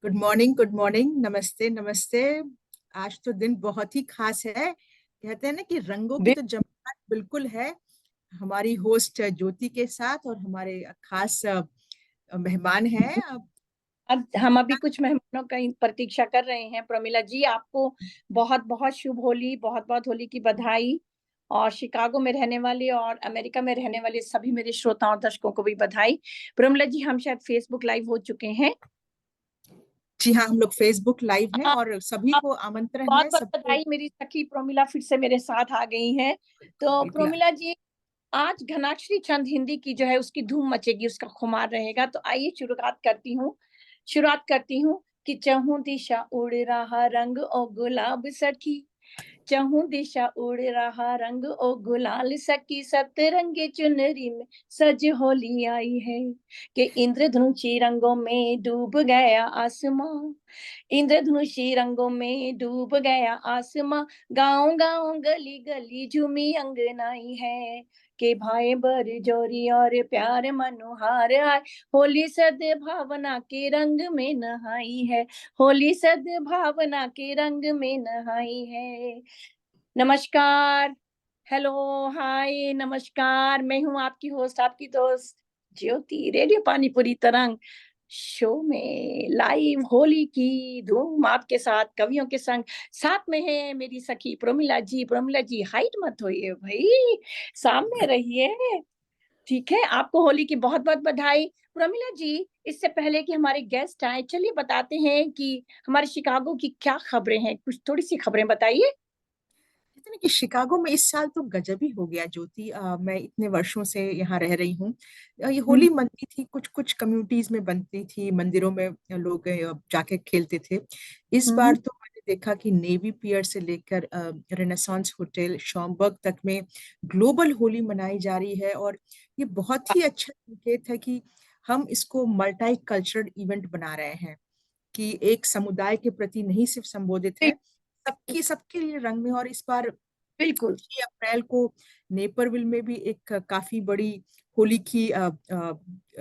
Good morning, good morning, नमस्ते नमस्ते। आज तो दिन बहुत ही खास है। कहते हैं ना कि रंगों की बि- तो जमात बिल्कुल है। हमारी होस्ट ज्योति के साथ और हमारे खास मेहमान हैं अब। अब हम अभी कुछ मेहमानों का प्रतीक्षा कर रहे हैं। प्रमिला जी, आपको बहुत बहुत शुभ होली, बहुत बहुत होली की बधाई। और शिकागो में रहने वाले और अमेरिका में रहने वाले सभी मेरे श्रोताओं और दर्शकों को भी बधाई। प्रमिला जी, हम शायद फेसबुक लाइव हो चुके हैं। जी हाँ, हम लोग फेसबुक लाइव हैं आ, और सभी आ, को आमंत्रण बहुत है बहुत सबको। बधाई। मेरी सखी प्रमिला फिर से मेरे साथ आ गई हैं। तो बिल्कुल। प्रमिला जी, आज घनाक्षरी चंद हिंदी की जो है उसकी धूम मचेगी, उसका खुमार रहेगा। तो आइए शुरुआत करती हूँ कि चहु दिशा उड़ रहा रंग ओ गुलाब सखी। चहु दिशा उड़ रहा रंग ओ गुलाल सकी, सतरंगे चुनरी में सज होली आई है। कि इंद्रधनुषी रंगों में डूब गया आसमां, इंद्रधनुषी रंगों में डूब गया आसमां। गाँव गाँव गली गली झूमी अंगनाई है। के भाई बर जोरी और प्यार मनोहार आए, होली सद्भावना के रंग में नहाई है। होली सद्भावना के रंग में नहाई है। नमस्कार, हेलो, हाय, नमस्कार। मैं हूँ आपकी होस्ट, आपकी दोस्त ज्योति। रेडियो पानीपुरी तरंग शो में लाइव होली की धूम आपके साथ, कवियों के संग। साथ में है मेरी सखी प्रमिला जी। प्रमिला जी, हाइट मत होइए भाई, सामने रहिए। ठीक है, आपको होली की बहुत बहुत बधाई। प्रमिला जी, इससे पहले कि हमारे गेस्ट आए, चलिए बताते हैं कि हमारे शिकागो की क्या खबरें हैं। कुछ थोड़ी सी खबरें बताइए। कहते हैं ना कि शिकागो में इस साल तो गजब ही हो गया ज्योति। मैं इतने वर्षों से यहाँ रह रही हूँ। ये होली मनती थी, कुछ कुछ कम्युनिटीज में बनती थी, मंदिरों में लोग जाके खेलते थे। इस बार हम्म। तो मैंने देखा कि नेवी पियर से लेकर रेनेसांस होटल शॉम्बर्ग तक में ग्लोबल होली मनाई जा रही है। और ये बहुत ही अच्छा संकेत है कि हम इसको मल्टी कल्चरल इवेंट बना रहे हैं, कि एक समुदाय के प्रति नहीं सिर्फ संबोधित है, सबकी सबके लिए रंग में। और इस बार बिल्कुल 6 अप्रैल को नेपरविल में भी एक काफी बड़ी होली की धूम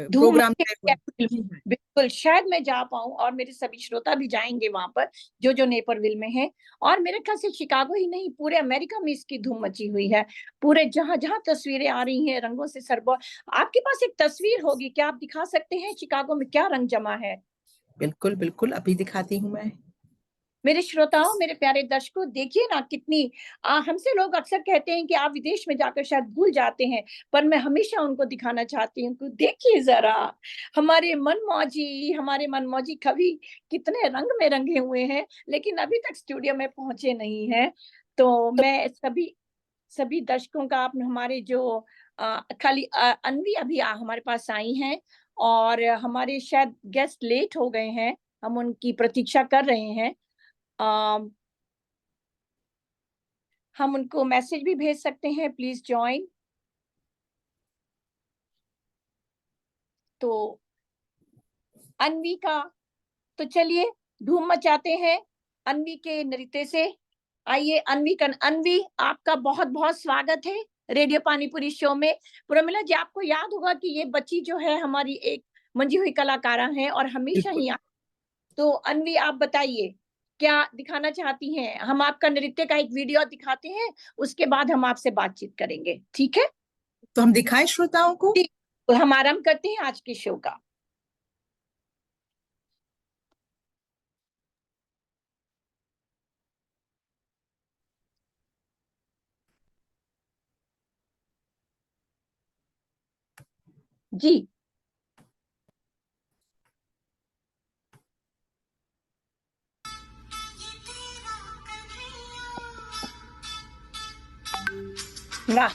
प्रोग्राम तय हुआ है। जी हाँ। बिल्कुल, शायद मैं जा पाऊं और मेरे सभी श्रोता भी जाएंगे वहां पर, जो जो नेपरविल में है। और मेरे ख्याल से शिकागो ही नहीं, पूरे अमेरिका में इसकी धूम मची हुई है। पूरे जहां जहां तस्वीरें आ रही हैं रंगों से सरबोर। आपके पास एक तस्वीर होगी, क्या आप दिखा सकते हैं शिकागो में क्या रंग जमा है? बिल्कुल बिल्कुल, अभी दिखाती हूँ मैं। मेरे श्रोताओं, मेरे प्यारे दर्शकों, देखिए ना कितनी हमसे लोग अक्सर कहते हैं कि आप विदेश में जाकर शायद भूल जाते हैं, पर मैं हमेशा उनको दिखाना चाहती हूँ कि देखिए जरा, हमारे मनमौजी कवि कितने रंग में रंगे हुए हैं, लेकिन अभी तक स्टूडियो में पहुंचे नहीं हैं। तो मैं सभी सभी दर्शकों का, आप हमारे जो खाली अनवी अभी हमारे पास आई हैं, और हमारे शायद गेस्ट लेट हो गए हैं, हम उनकी प्रतीक्षा कर रहे हैं। अम, हम उनको मैसेज भी भेज सकते हैं, प्लीज ज्वाइन। तो अनवी का, तो चलिए धूम मचाते हैं अनवी के नृत्य से। आइए अनवी, आपका बहुत बहुत स्वागत है रेडियो पानीपुरी शो में। प्रमिला जी, आपको याद होगा कि ये बच्ची जो है हमारी एक मंजी हुई कलाकारा है और हमेशा बिल्कुल। ही तो अनवी, आप बताइए क्या दिखाना चाहती हैं? हम आपका नृत्य का एक वीडियो दिखाते हैं, उसके बाद हम आपसे बातचीत करेंगे, ठीक है? तो हम दिखाएं श्रोताओं को। ठीक, तो हम आरंभ करते हैं आज के शो का। जी। वाह।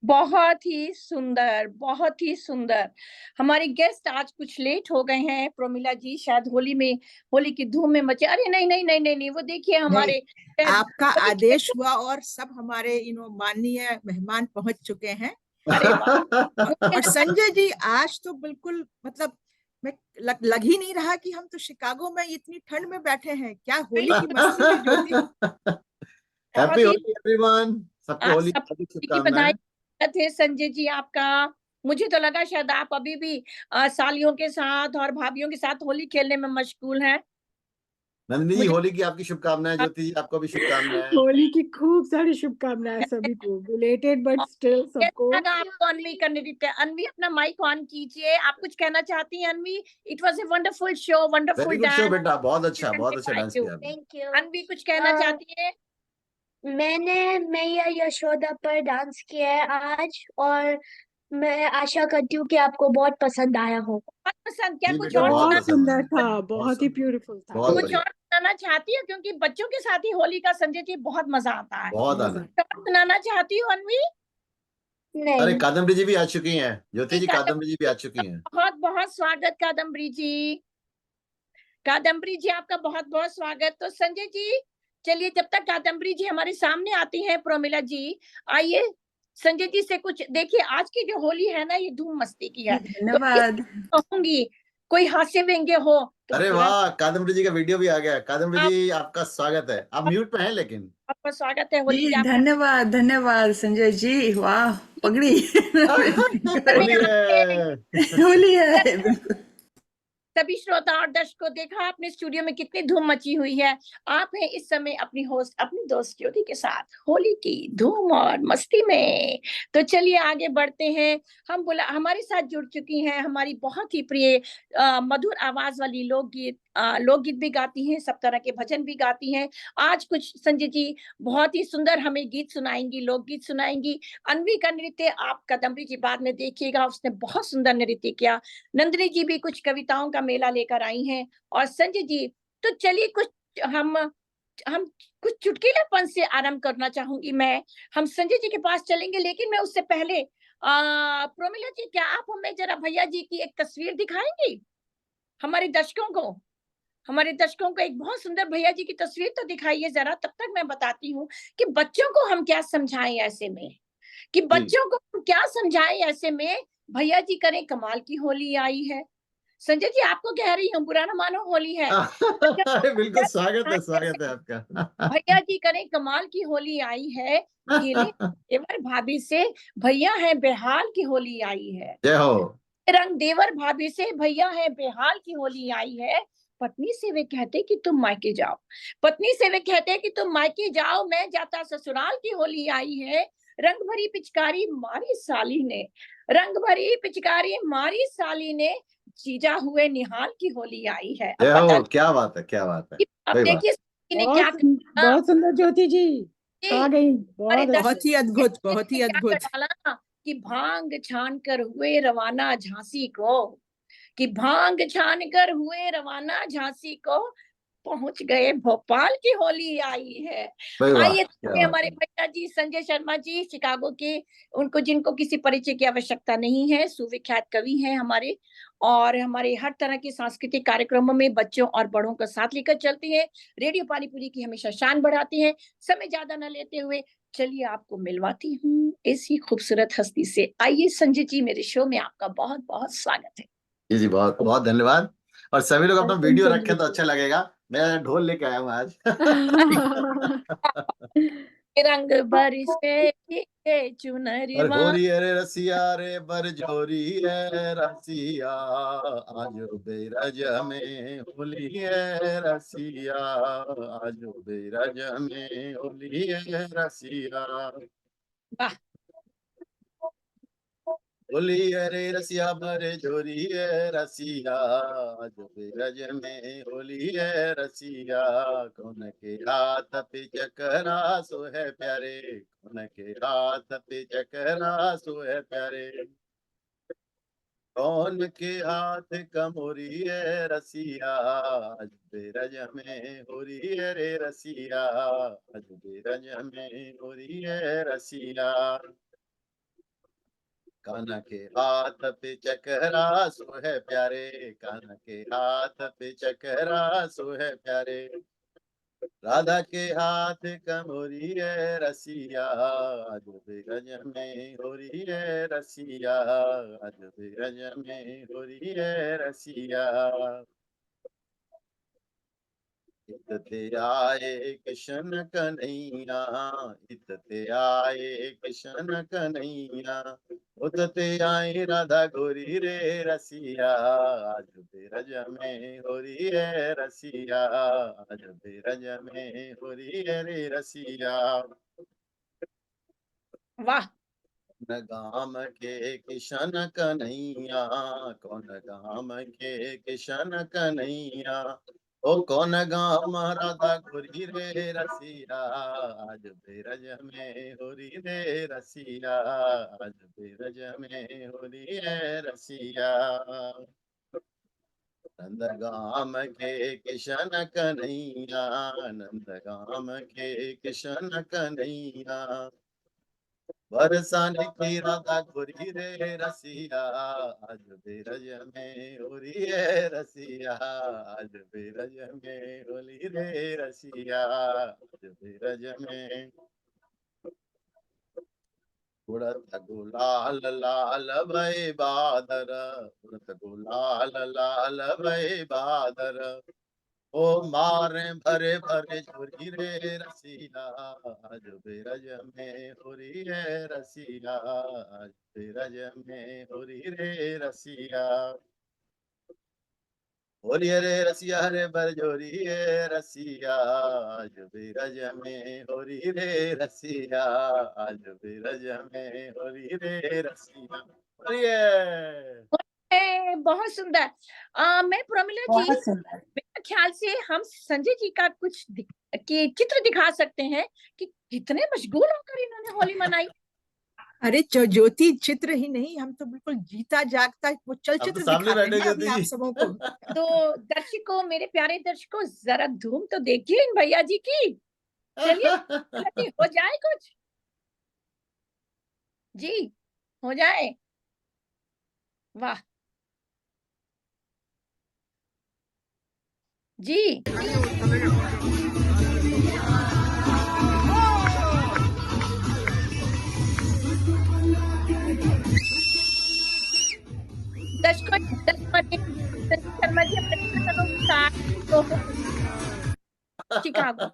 बहुत ही सुंदर, बहुत ही सुंदर। हमारे गेस्ट आज कुछ लेट हो गए हैं। प्रमिला जी शायद होली की धूम में मचे। अरे नहीं नहीं नहीं नहीं नहीं, वो देखिए नहीं, हमारे आपका होली आदेश खेलते। हुआ और सब हमारे माननीय मेहमान पहुंच चुके हैं। अरे वाह! मुझे और तो संजय जी आज तो बिल्कुल मतलब मैं लग ही नहीं रहा कि हम तो शिकागो में इतनी ठंड में बैठे हैं, क्या होली की मस्ती है ज्योति। बहुत हैप्पी ही होली एवरीवन, सबको आप होली सब की की बधाई शुभकामनाएं। थे संजय जी आपका। मुझे तो लगा शायद आप अभी भी सालियों के साथ और भाभीयों के साथ होली खेलने में मशगूल हैं। नंदिनी जी, मुझे होली की आपकी शुभकामनाएं। ज्योति जी, आपको भी शुभकामनाएं। होली की खूब सारी शुभकामनाएं सभी को, बिलेटेड बट स्टिल सबको। कैसा लगा आपको अनवी का नृत्य? अनवी अपना माइक ऑन कीजिए, आप कुछ कहना चाहती हैं Anvi? It was a wonderful show, very wonderful good show dance. बेटा, बहुत अच्छा डांस किया आपने। Thank you. अनवी कुछ कहना चाहती है? मैंने मैया यशोदा पर डांस किया है आज, और मैं आशा करती हूँ कि आपको बहुत पसंद आया हो। बहुत पसंद। क्या जी कुछ बेटा, और बहुत बहुत पसंद सुंदर आया, था, बहुत बहुत ही सुंदर, ब्यूटीफुल था। बहुत कुछ बढ़िया, और सुनाना चाहती है? क्योंकि बच्चों के साथ ही होली का संजय जी बहुत मजा आता है। बहुत मजा। आनंद। तो और सुनाना चाहती हूँ अनवी? अरे नहीं। कादम्बरी जी भी आ चुकी हैं, ज्योति जी ठीक है, तो कादम्बरी जी भी आ चुकी हैं। बहुत बहुत स्वागत कादम्बरी जी। कादम्बरी जी आपका बहुत बहुत स्वागत। तो संजय जी चलिए, जब तक कादम्बरी जी हमारे सामने आती हैं, प्रोमिला जी आइए संजय जी से कुछ देखिए। आज की जो होली है ना, ये धूम मस्ती की है। तो धन्यवाद। कहूंगी कोई हास्य व्यंग्य हो तो अरे तुरंत वाह, कादम्बरी जी का वीडियो भी आ गया। कादम्बरी आप जी, आपका स्वागत है। आप म्यूट पे हैं लेकिन। आपका स्वागत है होली जी की। आप धन्यवाद धन्यवाद संजय जी, वाह पगड़ी। होली है। होली है बिल्कुल। सभी श्रोता और दर्शकों, देखा आपने स्टूडियो में कितनी धूम मची हुई है। आप हैं इस समय अपनी होस्ट, अपनी दोस्त ज्योति के साथ होली की धूम और मस्ती में। तो चलिए आगे बढ़ते हैं। हमारे साथ जुड़ चुकी हैं हमारी बहुत ही प्रिय मधुर आवाज वाली लोकगीत भी गाती हैं, सब तरह के भजन भी गाती हैं। आज कुछ संजय जी बहुत ही सुंदर हमें गीत सुनाएंगी, लोकगीत सुनाएंगी। अनवी का नृत्य आप कादम्बरी जी बाद में देखिएगा, उसने बहुत सुंदर नृत्य किया। नंदिनी जी भी कुछ कविताओं का मेला लेकर आई हैं, और संजय जी तो चलिए कुछ हम कुछ चुटकीलेपन से आरंभ करना चाहूंगी मैं। हम संजय जी के पास चलेंगे, लेकिन मैं उससे पहले प्रोमिला जी, क्या आप हमें जरा भैया जी की एक तस्वीर दिखाएंगी हमारे दर्शकों को? हमारे दर्शकों को एक बहुत सुंदर भैया जी की तस्वीर तो दिखाइए जरा। तब तक मैं बताती हूँ कि बच्चों को हम क्या समझाएं ऐसे में, कि जी। बच्चों को हम क्या समझाएं ऐसे में। भैया जी करें कमाल की होली आई है। संजय जी आपको कह रही हूँ, बुरा ना मानो, होली है। अरे बिल्कुल, स्वागत है आपका। भैया जी करें कमाल की होली आई है। खेले देवर भाभी से, भैया है बेहाल की होली आई है। जय हो। रंग देवर भाभी से, भैया है बेहाल की होली आई है। पत्नी से वे कहते कि तुम मायके जाओ, पत्नी से वे कहते कि तुम मायके जाओ, मैं जाता ससुराल की होली आई है। रंग भरी पिचकारी मारी साली ने, रंग भरी पिचकारी मारी साली ने, जीजा हुए निहाल की होली आई है। अब जय पता हो, क्या बात है, क्या बात है। अब भाई वाह। देखिए ने क्या बहुत बहुत सुंदर ज्योति जी, छा गई, हमारे बहुत दर्शक बहुत ही अद्भुत, बहुत ने ही क्या कर अद्भुत। डाला ना, कि भांग छान कर हुए रवाना झांसी को, कि भांग छान कर हुए रवाना झांसी को, पहुंच गए भोपाल की होली आई है। भाई वाह, आइए क्या बात हमारे है। भैया जी संजय शर्मा जी शिकागो के, उनको जिनको किसी परिचय की आवश्यकता नहीं है, सुविख्यात कवि हैं हमारे, और हमारे हर तरह के सांस्कृतिक कार्यक्रमों में बच्चों और बड़ों का साथ लेकर चलते हैं। रेडियो पानीपुरी की हमेशा शान बढ़ाते हैं। समय ज्यादा न लेते हुए चलिए आपको मिलवाती हूँ ऐसी खूबसूरत हस्ती से। आइए संजय जी, मेरे शो में आपका बहुत बहुत स्वागत है। जी जी, बहुत बहुत धन्यवाद। और सभी लोग अपना वेलकम वीडियो रखें संजय तो अच्छा लगेगा। मैं ढोल लेके आया हूँ आज। रंग बरसे के और चुनरिवा। हो रही है रे रसिया रे बरजोरी है रसिया, आज बेरज में होली है रसिया, आज बेरज में होली है रसिया। वाह, होली है रे रसिया बरजोरी है रसिया, आज बेरज में होली है रसिया। कौन के हाथ पे चकरा सो है प्यारे, कौन के हाथ पे चकरा सो है प्यारे, कौन के हाथ कमोरी है रसिया, आज बेरज में हो रही है रे रसिया, आज बेरज में हो रही है रसिया। कान्हा के हाथ पे चकरा सो है प्यारे, कान्हा के हाथ पे चकरा सो है प्यारे। राधा के हाथ कमोरी है रसिया, आज बिरज में हो रही है रसिया, आज बिरज में हो रही है रसिया। इत ते आए कृष्ण कन्हैया, इत ते आए कृष्ण कन्हैया, उत ते आई राधा गोरी रे रसिया, आज बिरज में हो रही है रसिया, आज बिरज में हो रही है रे रसिया। वाह। कौन गाम के किशन कन्हैया, कौन गाम के किशन कन्हैया, ओ कौन गाम राधा गोरी रे रसिया, आज बिरज में हो रही रे रसिया, आज बिरज में हो रही है रसिया। नंद गाम के किशन कन्हैया, नंद गाम के किशन कन्हैया, बरसाने की राधा गोरी रे रसिया, आज बिरज में होली है रसिया, आज बिरज में होली रे रसिया, आज बिरज में। उड़त गुलाल लाल भई बादर, उड़त गुलाल लाल भई बादर, ओ मारे भरे भरे झोरी रे रसिया, आज बिरज में होरी है रसिया, आज बिरज में होरी रे रसिया। होरी रे रसिया रे बरजोरी है रसिया, आज बिरज में होरी रे रसिया, आज बिरज में होरी रे रसिया। बोलिए। बहुत सुंदर। मैं प्रमिला जी, बहुत सुंदर। मेरे ख्याल से हम संजय जी का कुछ के चित्र दिखा सकते हैं कि कितने मशगूल होकर इन्होंने होली मनाई। अरे ज्योति, चित्र ही नहीं, हम तो बिल्कुल जीता जागता वो अब तो चलचित्र सामने दिखाते बैठे हैं अभी आप ज्योति सबों को। तो दर्शकों, मेरे प्यारे दर्शकों, जरा धूम तो देखिए इन भैया जी की। चलिए जी, हो जाए कुछ जी, हो जाए। वाह जी। दर्शकों, शर्मा जी अपने दर्शकों के साथ शिकागो।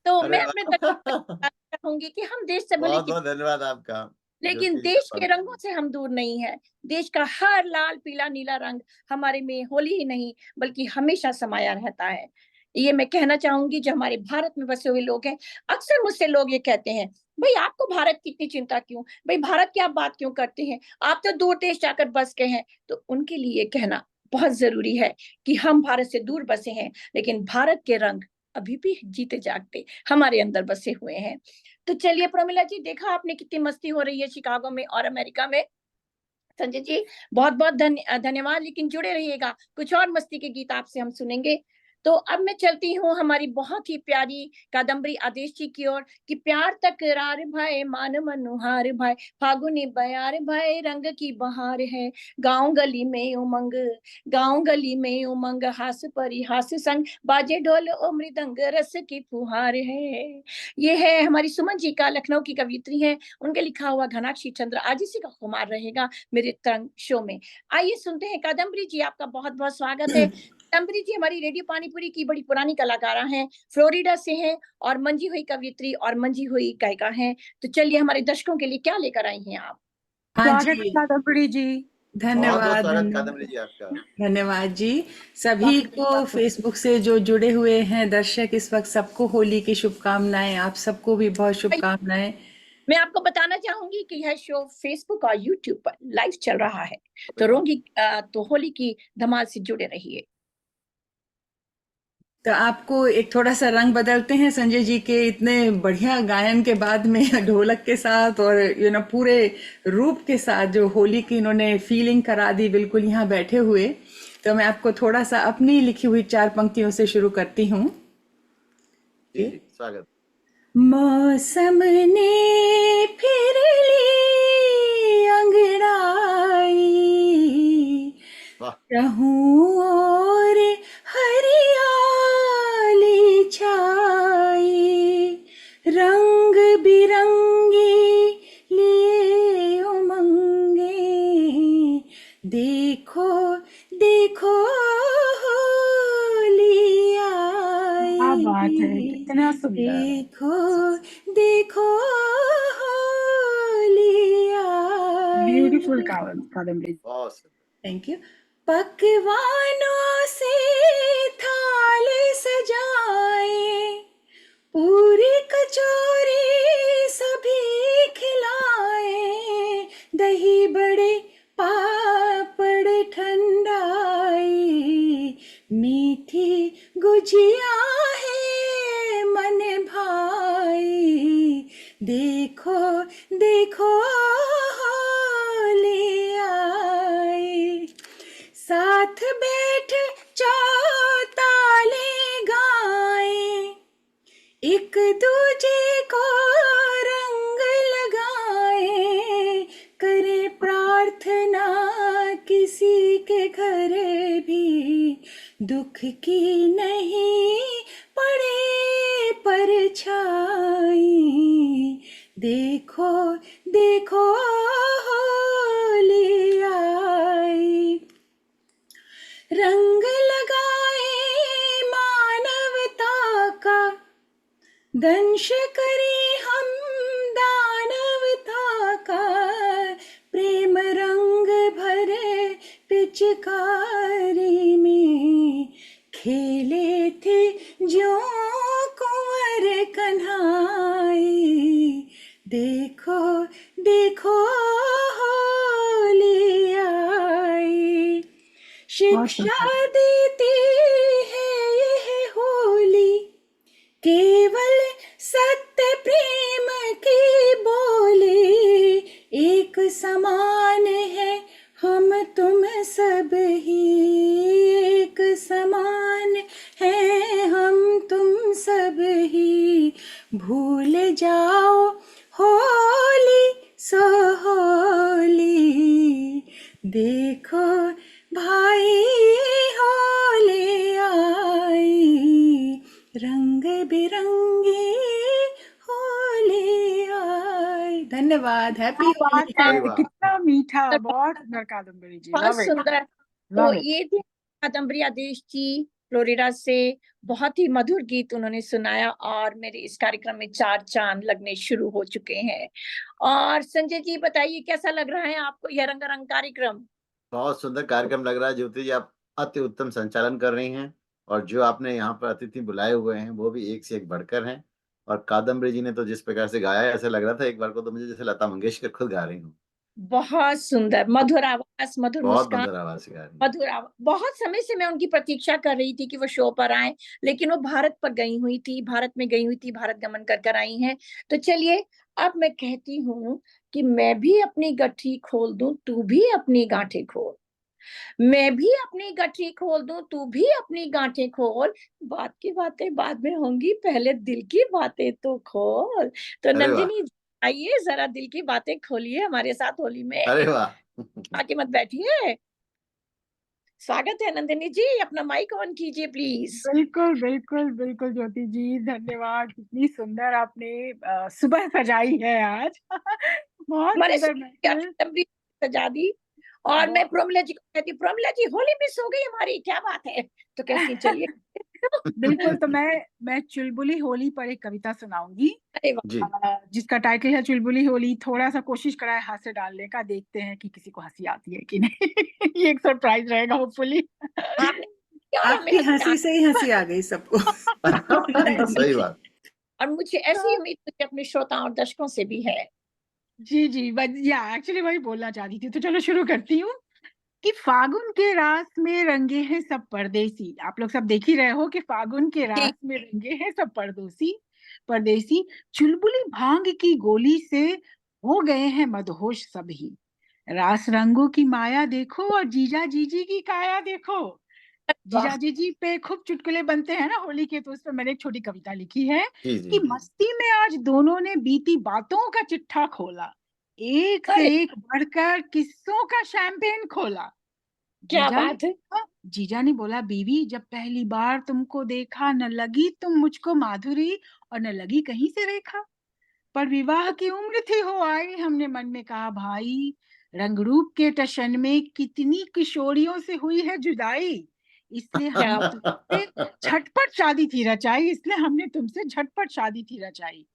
तो मैं अरे अपने वाह दर्शकों से चाहूंगी कि हम देश से भले बहुत बहुत धन्यवाद आपका लेकिन ज्योति देश के पंत रंगों जी। से हम दूर नहीं है। देश का हर लाल पीला नीला रंग हमारे में होली ही नहीं बल्कि हमेशा समाया रहता है। ये मैं कहना चाहूंगी, जो हमारे भारत में बसे हुए लोग हैं। अक्सर मुझसे लोग ये कहते हैं, भाई आपको भारत की इतनी चिंता क्यों, भाई भारत की आप बात क्यों करते हैं, आप तो दूर देश जाकर बस गए हैं। तो उनके लिए कहना बहुत जरूरी है कि हम भारत से दूर बसे हैं, लेकिन भारत के रंग अभी भी जीते जागते हमारे अंदर बसे हुए हैं। तो चलिए प्रमिला जी, देखा आपने कितनी मस्ती हो रही है शिकागो में और अमेरिका में। संजय जी, बहुत बहुत धन्यवाद, लेकिन जुड़े रहिएगा, कुछ और मस्ती के गीत आपसे हम सुनेंगे। तो अब मैं चलती हूँ हमारी बहुत ही प्यारी कादम्बरी आदेश जी की ओर कि प्यार तकरार भय मान मनुहार भय, फागुनी बयार भय रंग की बहार है, गांव गली में उमंग, गांव गली में उमंग, हास परिहास संग, बाजे ढोल ओ मृदंग, रस की फुहार है। ये है हमारी सुमन जी का, लखनऊ की कवित्री है, उनके लिखा हुआ घनाक्षी चंद्र आज इसी का खुमार रहेगा मेरे तरंग शो में। आइए सुनते हैं। कादम्बरी जी, आपका बहुत बहुत स्वागत है। कादम्बरी जी हमारी रेडियो पानीपुरी की बड़ी पुरानी कलाकारा हैं, फ्लोरिडा से हैं और मंजी हुई कवियत्री और मंजी हुई गायिका हैं। तो चलिए, हमारे दर्शकों के लिए क्या लेकर आई हैं आप? हाँ स्वागत है जी, कादम्बरी जी। बहुत बहुत धन्यवाद स्वागत धन्यवाद कादम्बरी जी आपका। धन्यवाद जी। सभी को फेसबुक से जो जुड़े हुए हैं दर्शक इस वक्त, सबको होली की शुभकामनाएं। आप सबको भी बहुत शुभकामनाएं। मैं आपको बताना चाहूंगी कि यह शो फेसबुक और यूट्यूब पर लाइव चल रहा है, तो होली की धमाल से जुड़े रहिए। तो आपको एक थोड़ा सा रंग बदलते हैं संजय जी के इतने बढ़िया गायन के बाद में ढोलक के साथ और पूरे रूप के साथ जो होली की इन्होंने फीलिंग करा दी बिल्कुल यहाँ बैठे हुए। तो मैं आपको थोड़ा सा अपनी लिखी हुई 4 पंक्तियों से शुरू करती हूँ। जी स्वागत। मौसम ने फिर ली रहूं और हरियाली छाई, रंग बिरंगी लिए उमंगे, देखो देखो होली क्या बात है, आई, कितना सुंदर। देखो देखो होली आई। ब्यूटीफुल कादम्बरी। बहुत सुंदर। Thank you. पकवानों से थाल सजाए, पूरी कचौरी सभी खिलाए, दही बड़े पापड़ ठंडाई, मीठी गुजिया है मन भाई, देखो देखो होली आई, साथ बैठ चौताले गाए, एक दूजे को रंग लगाए, करे प्रार्थना किसी के घर भी, दुख की नहीं पड़े परछाई, देखो देखो होली आई, रंग लगाए मानवता का, दंश करे हम दानवता का, प्रेम रंग भरे पिचकारी में, खेले थे जो कुंवर कन्हाई, देखो देखो होली आई, शिक्षा देती है यह होली, केवल सत्य प्रेम की बोली, एक समान है हम तुम सब ही, एक समान है हम तुम सब ही, भूल जाओ होली सो होली, देखो भाई होली आई, रंग बिरंगी होली आई। धन्यवाद। हैप्पी क्या बात है, सही बात। कितना मीठा, बहुत सुंदर कादम्बरी जी। बहुत लव इट, सुंदर। तो लव इट। ये थी कादम्बरी आदेश जी फ्लोरिडा से, बहुत ही मधुर गीत उन्होंने सुनाया और मेरे इस कार्यक्रम में 4 चांद लगने शुरू हो चुके हैं। और संजय जी बताइए कैसा लग रहा है आपको यह रंगारंग कार्यक्रम? बहुत सुंदर कार्यक्रम लग रहा है ज्योति जी, आप अति उत्तम संचालन कर रही हैं और जो आपने यहाँ पर अतिथि बुलाए हुए हैं वो भी एक से एक बढ़कर हैं। और कादम्बरी जी ने तो जिस प्रकार से गाया है, ऐसा लग रहा था एक बार को तो मुझे जैसे लता मंगेशकर खुद गा रही हूँ। बहुत सुंदर, मधुर आवाज, मधुर बहुत मुस्कान, मधुर आवाज से गा रही हैं। मधुर आवाज। बहुत समय से मैं उनकी प्रतीक्षा कर रही थी कि वो शो पर आए, लेकिन वो भारत पर गई हुई थी, भारत में गई हुई थी, भारत गमन कर कर आई हैं। तो चलिए अब मैं कहती हूँ कि मैं भी अपनी गठरी खोल दूं, तू भी अपनी गांठें खोल, मैं भी अपनी गठरी खोल दूं, तू भी अपनी गांठें खोल, बात की बातें बाद में होंगी, पहले दिल की बातें तो खोल। तो अरे वाह, नंदिनी आइए जरा दिल की बातें खोलिए हमारे साथ होली में, अरे वाह। आके मत बैठिए। स्वागत है नंदिनी जी, अपना माइक ऑन कीजिए प्लीज। बिल्कुल बिल्कुल बिल्कुल ज्योति जी, धन्यवाद। कितनी सुंदर आपने सुबह सजाई है आज। बहुत हमारे सुंदर महफिल। सजा दी। और मैं प्रोमिला जी को कहती, प्रोमिला जी होली मिस हो गई हमारी, क्या बात है? तो कहती चलिए। बिल्कुल, तो मैं चुलबुली होली पर एक कविता सुनाऊंगी, अरे वाह, जी जिसका टाइटल है चुलबुली होली। थोड़ा सा कोशिश करा है हास्य डालने का, देखते हैं कि किसी को हंसी आती है कि नहीं। ये एक सरप्राइज रहेगा होपफुली। आपने और हमें आपकी हंसी से ही हंसी आ गई सबको। सही बात। और मुझे ऐसी उम्मीद मुझे अपने श्रोताओं और दर्शकों से भी है। जी जी, या एक्चुअली वही बोलना चाहती थी, तो चलो शुरू करती हूँ कि फागुन के रास में रंगे हैं सब परदेसी। आप लोग सब देख ही रहे हो कि फागुन के रास में रंगे हैं सब परदेसी परदेसी, चुलबुली भांग की गोली से हो गए हैं मदहोश सभी। रास रंगों की माया देखो और जीजा जीजी की काया देखो। जीजा जीजी पे खूब चुटकुले बनते हैं ना होली के, तो उस पर मैंने एक छोटी कविता लिखी है जी कि जी मस्ती में आज दोनों ने बीती बातों का चिट्ठा खोला, एक से अरे एक बढ़कर किस्सों का शैंपेन खोला। क्या जीजा ने बात है। जीजा ने बोला, बीवी जब पहली बार तुमको देखा न लगी तुम मुझको माधुरी और न लगी कहीं से रेखा, पर विवाह की उम्र थी हो आई। हमने मन में कहा, भाई रंग रूप के टशन में कितनी किशोरियों से हुई है जुदाई, इसलिए क्या हमने तुमसे झटपट शादी थी रचाई, इसलिए हमने तुमसे झटपट शादी थी रचाई।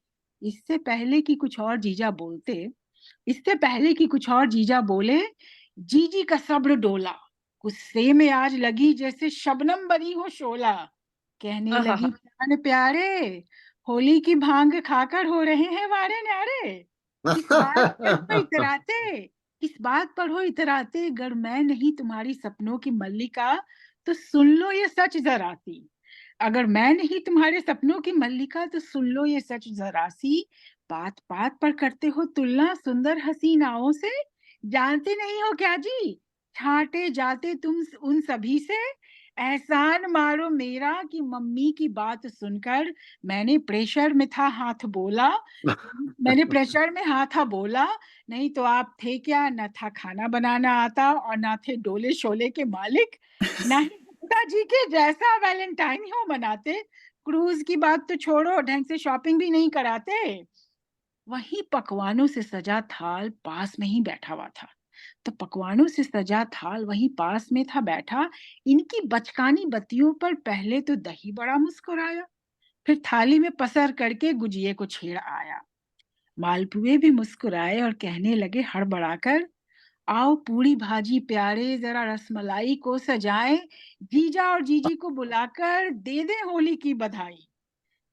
इससे पहले कि कुछ और जीजा बोलते, इससे पहले कि कुछ और जीजा बोले, जीजी का सब्र डोला, गुस्से में आज लगी जैसे शबनम बनी हो शोला। कहने आहा, लगी, प्राण प्यारे होली की भांग खाकर हो रहे हैं वारे न्यारे, किस बात पर हो इतराते, किस बात पर हो इतराते, अगर मैं नहीं तुम्हारी सपनों की मल्लिका तो सुन लो ये सच जरा सी, अगर मैं नहीं तुम्हारे सपनों की मल्लिका तो सुन लो ये सच जरा सी, बात बात पर करते हो तुलना सुंदर हसीनाओं से, जानते नहीं हो क्या जी, छांटे जाते तुम उन सभी से, एहसान मारो मेरा कि मम्मी की बात सुनकर मैंने प्रेशर में था हाथ बोला, मैंने प्रेशर में हाथ था बोला, नहीं तो आप थे क्या, न था खाना बनाना आता और ना थे डोले शोले के मालिक, ना ही गुप्ता जी के जैसा वैलेंटाइन हो मनाते, क्रूज की बात तो छोड़ो ढंग से शॉपिंग भी नहीं कराते। वहीं पकवानों से सजा थाल पास में ही बैठा हुआ था, तो पकवानों से सजा थाल वहीं पास में था बैठा, इनकी बचकानी बत्तियों पर पहले तो दही बड़ा मुस्कुराया, फिर थाली में पसर करके गुजिये को छेड़ आया। मालपुए भी मुस्कुराए और कहने लगे हड़बड़ाकर, आओ पूरी भाजी प्यारे जरा रसमलाई को सजाएं, जीजा और जीजी को बुलाकर दे दें होली की बधाई,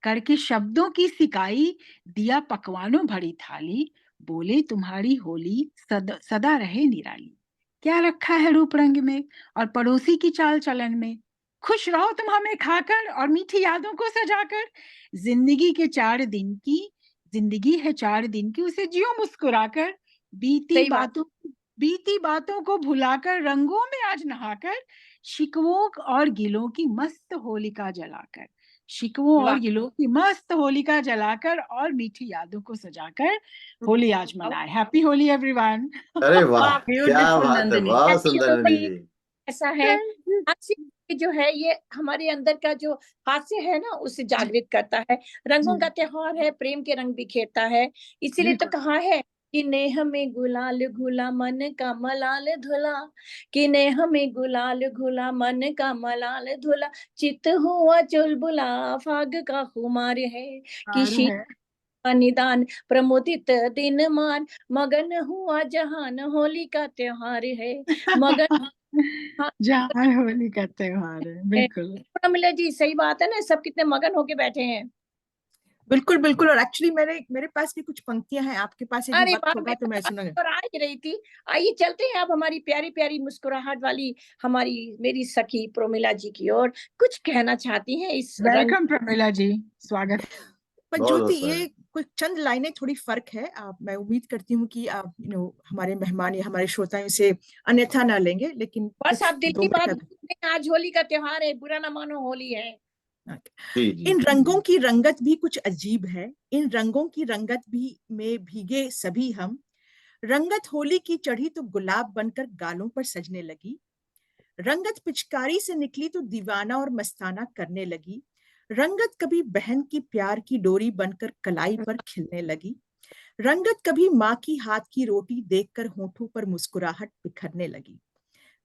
करके शब्दों की सिकाई दिया पकवानों भरी थाली, बोले तुम्हारी होली सदा रहे निराली, क्या रखा है रूप रंग में और पड़ोसी की चाल चलन में, खुश रहो तुम हमें खाकर और मीठी यादों को सजाकर, जिंदगी के 4 दिन की, जिंदगी है 4 दिन की उसे जियो मुस्कुराकर, बीती सही बात। बातों बीती बातों को भुलाकर रंगों में आज नहाकर, शिकवों और गिलों की मस्त होलिका जलाकर, शिकवों और वाह गिलों की मस्त होलिका जलाकर और मीठी यादों को सजाकर होली आज मनाए। Happy Holi everyone. अरे वाह, वाह, क्या ब्यूटीफुल बात है, नंदिनी। बहुत हैप्पी सुंदर नंदी होली। जी। ऐसा है, हास्य जो है ये हमारे अंदर का जो हास्य है ना उसे जागृत करता है। रंगों का त्योहार है, प्रेम के रंग बिखेरता है, इसीलिए तो कहा है कि नेह में गुलाल घुला मन का मलाल धुला, कि नेह में गुलाल घुला मन का मलाल धुला, चित हुआ चुलबुला फाग का खुमार है, कि शीत है का निदान प्रमोदित दिन मान, मगन हुआ जहान होली का त्योहार है, मगन जहाँ होली का त्योहार है, बिल्कुल। मिले जी, सही बात है ना, सब कितने मगन होके बैठे हैं। बिल्कुल बिल्कुल। और एक्चुअली मेरे पास भी कुछ पंक्तियां हैं, आपके पास यदि अरे वक्त वाह, होगा मैं तो मैं सुनाऊंगा। और आ ही रही थी। आइए चलते हैं अब हमारी प्यारी प्यारी मुस्कुराहट वाली हमारी मेरी सखी प्रोमिला जी की ओर, कुछ कहना चाहती हैं इस रंग। वेलकम प्रमिला जी, स्वागत। पर बहुत ज्योति, बहुत ये स्वागत। कुछ चंद लाइनें थोड़ी फर्क है। मैं उम्मीद करती हूँ कि आप हमारे मेहमान या हमारे श्रोता इसे अन्यथा ना लेंगे, लेकिन बस कुछ आप दिल 2 की मिनट बात बोल दें, आज होली का त्योहार है, बुरा ना मानो, होली है। जी जी इन जी रंगों की रंगत भी कुछ अजीब है, इन रंगों की रंगत भी में भीगे सभी हम, रंगत होली की चढ़ी तो गुलाब बनकर गालों पर सजने लगी, रंगत पिचकारी से निकली तो दीवाना और मस्ताना करने लगी, रंगत कभी बहन की प्यार की डोरी बनकर कलाई पर खिलने लगी, रंगत कभी माँ की हाथ की रोटी देखकर होठों पर मुस्कुराहट बिखरने लगी,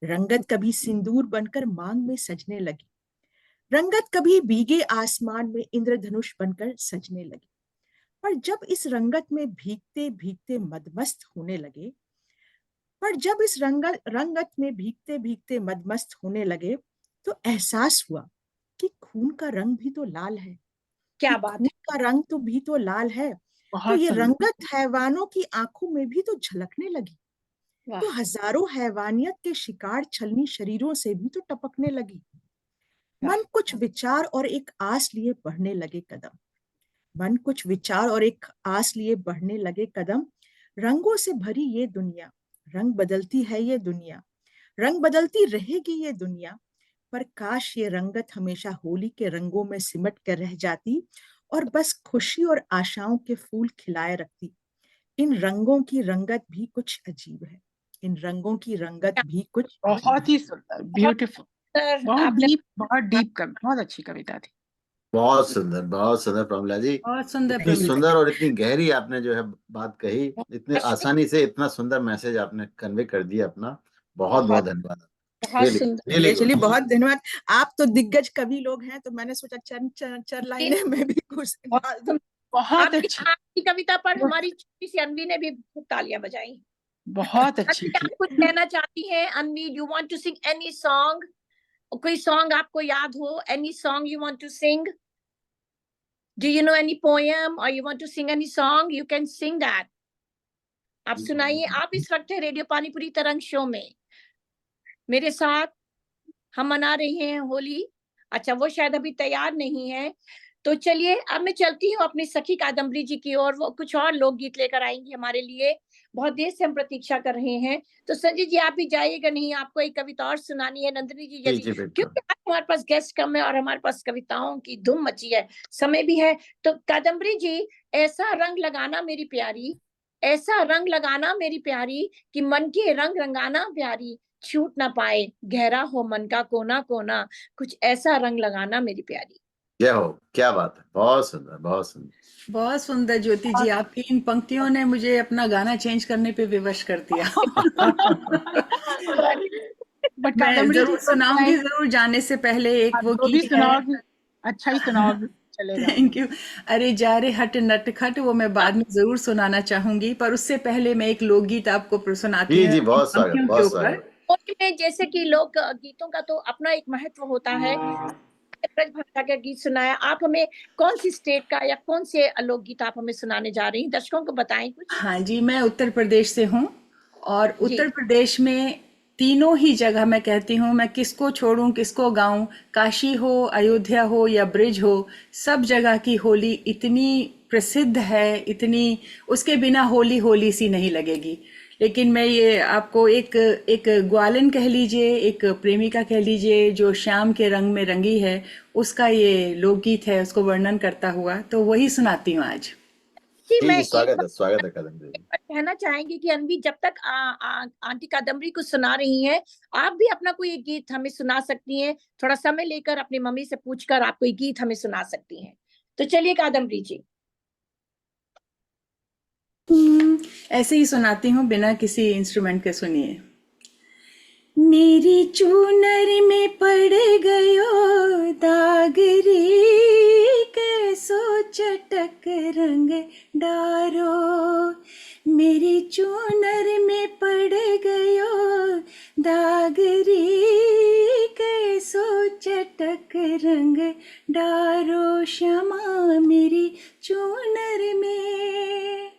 रंगत कभी सिंदूर बनकर मांग में सजने लगी, रंगत कभी भीगे आसमान में इंद्रधनुष बनकर सजने लगी। पर जब इस रंगत में भीगते भीगते मदमस्त होने लगे, पर जब इस रंगत में भीगते भीगते मदमस्त होने लगे, तो एहसास हुआ कि खून का रंग भी तो लाल है, कि क्या बात खून का रंग तो भी तो लाल है। तो बहुत ये सुंदर। रंगत हैवानों की आंखों में भी तो झलकने लगी, है। तो वाह, हजारों हैवानियत के शिकार छलनी शरीरों से भी तो टपकने लगी। वाह, मन कुछ विचार और एक आस लिए बढ़ने लगे कदम, मन कुछ विचार और एक आस लिए बढ़ने लगे कदम, रंगों से भरी ये दुनिया, रंग बदलती है ये दुनिया, रंग बदलती रहेगी ये दुनिया, पर काश ये रंगत हमेशा होली के रंगों में सिमट कर रह जाती और बस खुशी और आशाओं के फूल खिलाए रखती। इन रंगों की रंगत भी कुछ अजीब है, इन रंगों की रंगत भी कुछ बहुत ही सुंदर, ब्यूटीफुल, सर बहुत आपने डीप कविता, बहुत अच्छी कविता थी। बहुत सुंदर प्रमिला जी। बहुत सुंदर इतनी प्रमिला। सुंदर और इतनी गहरी आपने जो है बात कही, इतने आसानी से इतना सुंदर मैसेज आपने कन्वे कर दिया अपना। बहुत बहुत बहुत धन्यवाद। बहुत रियली सुंदर। रियली चलिए, गुड। बहुत धन्यवाद। आप तो दिग्गज कवि लोग हैं, तो मैंने सोचा चर लाइनें में भी कुछ बहुत डाल दूं। बहुत आपकी अच्छी, आपकी कविता पर हमारी छोटी सी अनवी ने भी खूब तालियां बजाई। बहुत अच्छी अनवी, थी। आप कुछ कहना चाहती हैं? Anvi, you want to sing any song? कोई सॉन्ग आपको याद हो? Any song you want to sing? Do you know any poem or you want to sing any song? You can sing that. आप सुनाइए। आप इस वक्त है रेडियो पानीपुरी तरंग शो में मेरे साथ। हम मना रहे हैं होली। अच्छा, वो शायद अभी तैयार नहीं है, तो चलिए अब मैं चलती हूँ अपनी सखी कादम्बरी जी की ओर। वो कुछ और लोकगीत लेकर आएंगी हमारे लिए। बहुत देर से हम प्रतीक्षा कर रहे हैं। तो संजय जी, आप भी जाइएगा नहीं? आपको एक कविता और सुनानी है नंदिनी जी, जी यदि, जी बिल्कुल। क्योंकि आज हमारे पास गेस्ट कम है और हमारे पास कविताओं की धूम मची है, समय भी है। तो कादम्बरी जी, ऐसा रंग लगाना मेरी प्यारी, ऐसा रंग लगाना मेरी प्यारी, कि मन के रंग रंगाना प्यारी, छूट ना पाए गहरा हो मन का कोना कोना, कुछ ऐसा रंग लगाना मेरी प्यारी। जय हो, क्या बात है, बहुत सुंदर बहुत सुंदर। बहुत सुंदर ज्योति जी, आपकी इन पंक्तियों ने मुझे अपना गाना चेंज करने पे विवश कर दिया। बट मैं कादम्बरी जी जरूर सुनाऊंगी, जरूर जाने से पहले एक आप वो जो भी गीत है। सुनाओगी अच्छा ही सुनाओगी, चलेगा। Thank you. अरे जा रे हट नट खट, वो मैं बाद में जरूर सुनाना चाहूंगी, पर उससे पहले मैं एक लोकगीत आपको सुनाती जी हूँ जी, इन बहुत स्वागत पंक्तियों के बहुत ऊपर। स्वागत। में जैसे कि लोक गीतों का तो अपना एक महत्व होता है। ब्रज भाषा का गीत सुनाया, आप हमें कौन सी स्टेट का या कौन से लोकगीत आप हमें सुनाने जा रही हैं? दर्शकों को बताएं कुछ। हाँ जी, मैं उत्तर प्रदेश से हूँ, और जी उत्तर प्रदेश में तीनों ही जगह मैं कहती हूँ, मैं किसको छोड़ूं किसको गाऊं, काशी हो, अयोध्या हो या ब्रिज हो, सब जगह की होली इतनी प्रसिद्ध है, इतनी, उसके बिना होली होली सी नहीं लगेगी। लेकिन मैं ये आपको एक एक ग्वालिन कह लीजिए, एक प्रेमिका कह लीजिए, जो श्याम के रंग में रंगी है, उसका ये लोकगीत है, उसको वर्णन करता हुआ, तो वही सुनाती हूँ आज। जी, जी मैं जी, एक स्वागत है कादम्बरी जी। बार कहना चाहेंगे कि अनवी, जब तक आंटी कादम्बरी को सुना रही हैं, आप भी अपना कोई एक गीत हमें सुना सकती हैं। थोड़ा समय लेकर अपनी मम्मी से पूछकर आप कोई गीत हमें सुना सकती हैं। तो चलिए कादम्बरी जी। ऐसे ही सुनाती हूँ बिना किसी इंस्ट्रूमेंट के, सुनिए। मेरी चूनर में पड़ गयो दाग रे, कैसो चटक रंग डारो, मेरी चूनर में पड़ गयो दाग रे, कैसो चटक रंग डारो, श्यामा मेरी चूनर में,